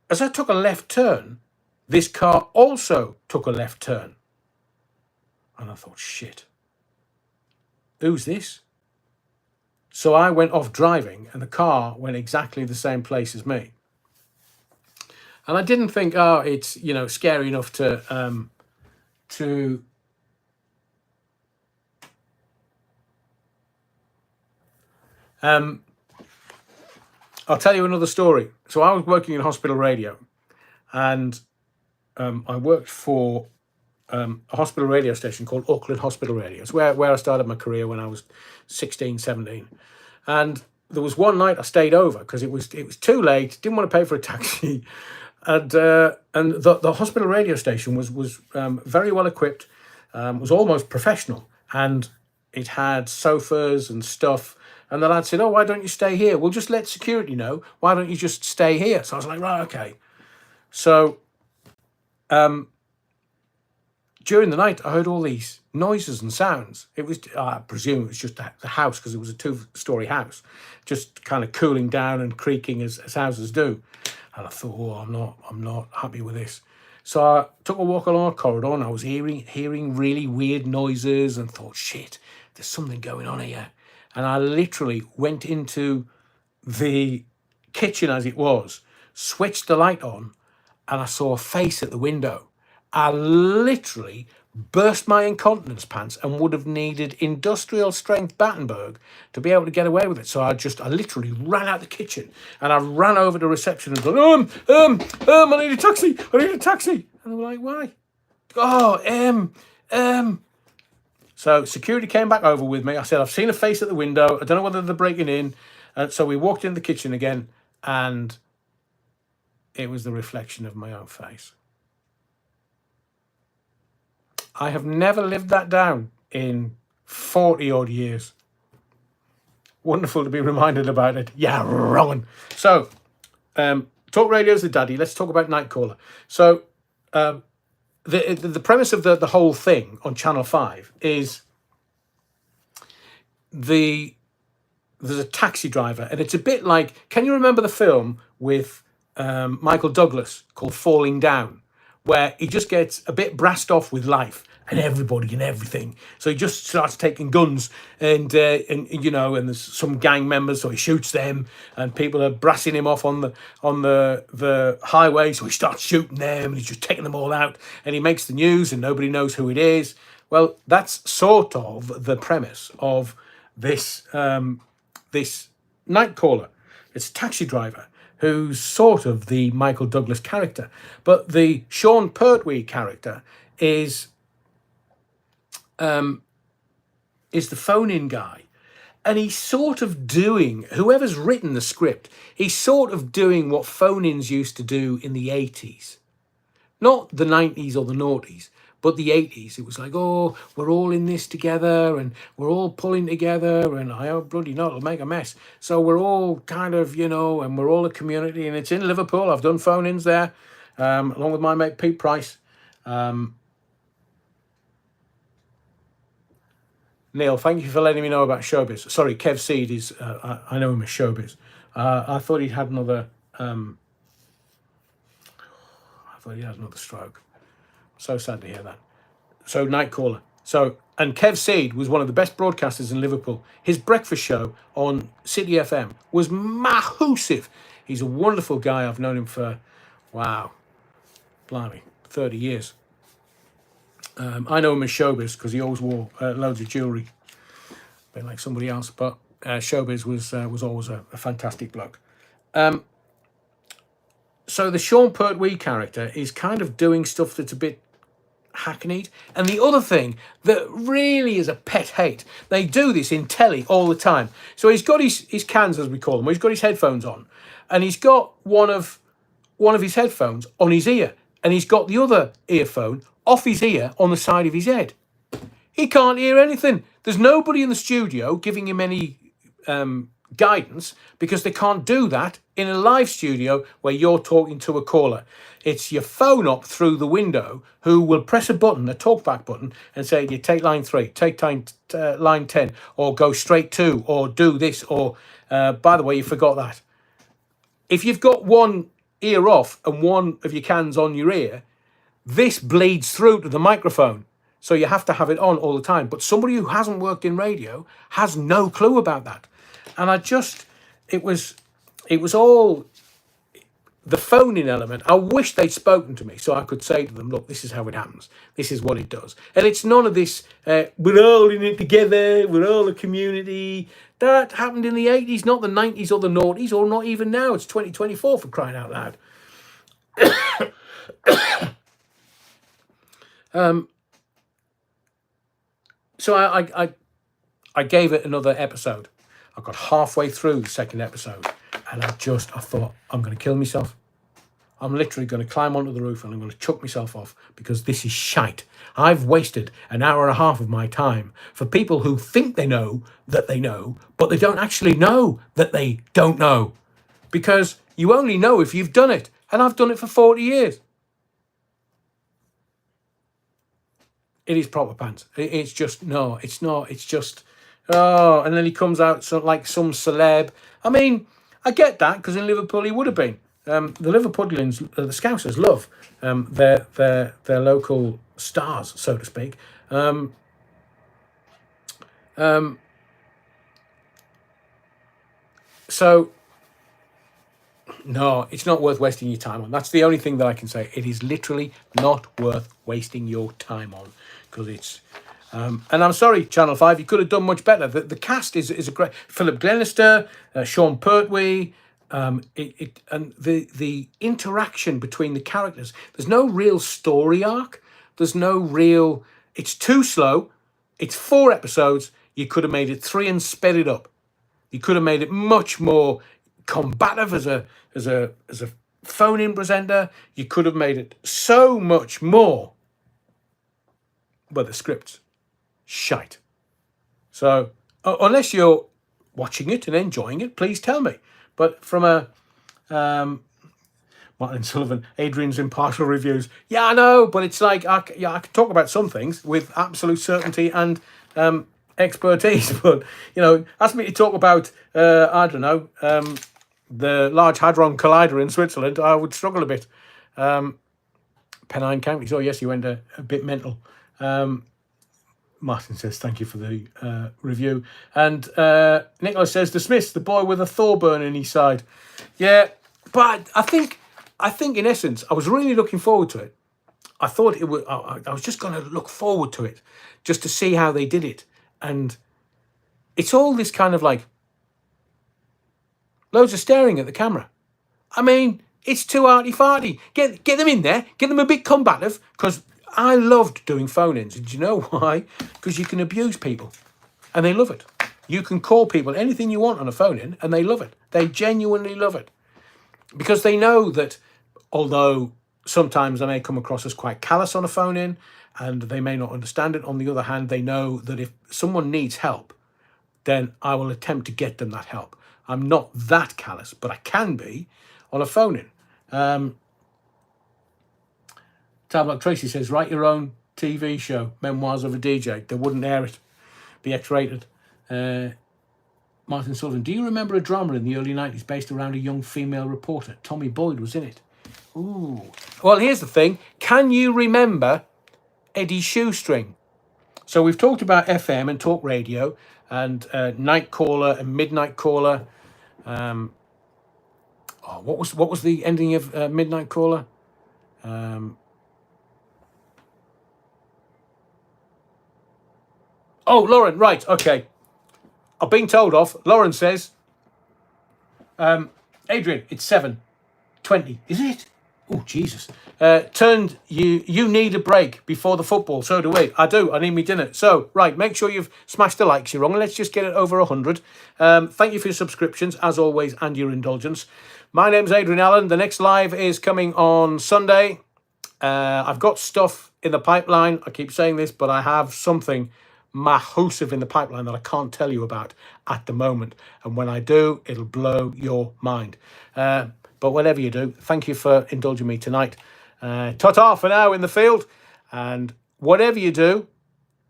as I took a left turn, this car also took a left turn. And I thought, shit, who's this? So I went off driving and the car went exactly the same place as me. And I didn't think, oh, it's, scary enough to I'll tell you another story. So I was working in hospital radio, and I worked for a hospital radio station called Auckland Hospital Radio. It's where I started my career when I was 16, 17. And there was one night I stayed over because it was too late, didn't want to pay for a taxi. And the hospital radio station was very well equipped, was almost professional, and it had sofas and stuff. And the lad said, "Oh, why don't you stay here? We'll just let security know. Why don't you just stay here?" So I was like, right, okay. So during the night, I heard all these noises and sounds. It was, I presume it was just the house, because it was a 2-story house, just kind of cooling down and creaking as houses do. And I thought, oh, I'm not happy with this. So I took a walk along a corridor, and I was hearing really weird noises, and thought, shit, there's something going on here. And I literally went into the kitchen as it was, switched the light on, and I saw a face at the window. I literally burst my incontinence pants and would have needed industrial strength Battenberg to be able to get away with it. So I literally ran out the kitchen and I ran over to reception and go, I need a taxi. I need a taxi. And they were like, why? So security came back over with me. I said, I've seen a face at the window. I don't know whether they're breaking in. And so we walked in the kitchen again, and it was the reflection of my own face. I have never lived that down in 40 odd years. Wonderful to be reminded about it. Yeah, wrong. So, talk radio's the daddy. Let's talk about Nightcaller. So, the premise of the whole thing on Channel 5 is there's a taxi driver, and it's a bit like, can you remember the film with Michael Douglas called Falling Down, where he just gets a bit brassed off with life and everybody and everything, so he just starts taking guns and there's some gang members, so he shoots them, and people are brassing him off on the highway, so he starts shooting them and he's just taking them all out, and he makes the news and nobody knows who it is. Well, that's sort of the premise of this Nightcaller. It's a taxi driver who's sort of the Michael Douglas character, but the Sean Pertwee character is the phone-in guy, and he's sort of doing, whoever's written the script, he's sort of doing what phone-ins used to do in the 80s, not the 90s or the noughties, but the 80s. It was like, oh, we're all in this together and we're all pulling together, and I hope bloody not, it'll make a mess. So we're all kind of, and we're all a community, and it's in Liverpool. I've done phone-ins there, along with my mate Pete Price. Neil, thank you for letting me know about Showbiz. Sorry, Kev Seed is, I know him as Showbiz. I thought he'd had another, stroke. So sad to hear that. So Nightcaller. And Kev Seed was one of the best broadcasters in Liverpool. His breakfast show on City FM was massive. He's a wonderful guy. I've known him for, wow, blimey, 30 years. I know him as Showbiz because he always wore loads of jewellery, a bit like somebody else. But Showbiz was always a fantastic bloke. So the Sean Pertwee character is kind of doing stuff that's a bit hackneyed. And the other thing that really is a pet hate, they do this in telly all the time. So he's got his cans, as we call them, where he's got his headphones on, and he's got one of his headphones on his ear, and he's got the other earphone off his ear on the side of his head. He can't hear anything. There's nobody in the studio giving him any guidance, because they can't do that in a live studio where you're talking to a caller. It's your phone up through the window who will press a button, a talkback button, and say, you take line 3, take line 10, or go straight to, or do this, or by the way, you forgot that. If you've got one ear off and one of your cans on your ear, this bleeds through to the microphone. So you have to have it on all the time. But somebody who hasn't worked in radio has no clue about that. And it was all the phoning element. I wish they'd spoken to me so I could say to them, look, this is how it happens. This is what it does. And it's none of this, we're all in it together, we're all a community. That happened in the 80s, not the 90s or the noughties, or not even now. It's 2024, for crying out loud. So I gave it another episode. I got halfway through the second episode, and I thought, I'm going to kill myself. I'm literally going to climb onto the roof and I'm going to chuck myself off, because this is shite. I've wasted an hour and a half of my time for people who think they know, but they don't actually know that they don't know, because you only know if you've done it. And I've done it for 40 years. It is proper pants. It's just, no, it's not. It's just, oh, and then he comes out like some celeb. I mean, I get that, because in Liverpool he would have been. The Liverpudlians, the Scousers, love their local stars, so to speak. So No, it's not worth wasting your time on. That's the only thing that I can say. It is literally not worth wasting your time on, because it's. And I'm sorry, Channel 5, you could have done much better. The cast is a great. Philip Glenister, Sean Pertwee, and the interaction between the characters. There's no real story arc. There's no real. It's too slow. It's 4 episodes. You could have made it 3 and sped it up. You could have made it much more combative as a phone-in presenter. You could have made it so much more. But the script's shite. So unless you're watching it and enjoying it, please tell me. But from a Martin Sullivan, Adrian's impartial reviews. Yeah, I know, but it's like I can talk about some things with absolute certainty and expertise. But ask me to talk about I don't know the Large Hadron Collider in Switzerland, I would struggle a bit. Pennine Counties. Oh yes, you went a bit mental. Martin says thank you for the review, and Nicholas says the Smiths, the boy with a Thorburn in his side. Yeah, but I think in essence I was really looking forward to it. I thought it would. I was just going to look forward to it, just to see how they did it, and it's all this kind of like loads of staring at the camera. I mean, it's too arty-farty. Get them in there. Get them a bit combative, because I loved doing phone-ins. And do you know why? Because you can abuse people, and they love it. You can call people anything you want on a phone-in, and they love it. They genuinely love it, because they know that although sometimes I may come across as quite callous on a phone-in, and they may not understand it, on the other hand, they know that if someone needs help, then I will attempt to get them that help. I'm not that callous, but I can be on a phone-in. Tablock Tracy says, write your own TV show, Memoirs of a DJ. They wouldn't air it. Be X-rated. Martin Sullivan, do you remember a drama in the early 90s based around a young female reporter? Tommy Boyd was in it. Ooh. Well, here's the thing. Can you remember Eddie Shoestring? So we've talked about FM and talk radio and night caller and midnight caller. What was the ending of Midnight Caller? Lauren, right, okay. I've been told off. Lauren says, Adrian, it's 7:20. Is it? Oh, Jesus. You need a break before the football. So do we. I do. I need me dinner. So, right, make sure you've smashed the likes. You're wrong. Let's just get it over 100. Thank you for your subscriptions, as always, and your indulgence. My name's Adrian Allen. The next live is coming on Sunday. I've got stuff in the pipeline. I keep saying this, but I have something massive in the pipeline that I can't tell you about at the moment. And when I do, it'll blow your mind. But whatever you do, thank you for indulging me tonight. Ta-ta for now in the field. And whatever you do,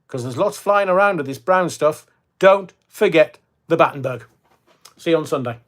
because there's lots flying around of this brown stuff, don't forget the Battenberg. See you on Sunday.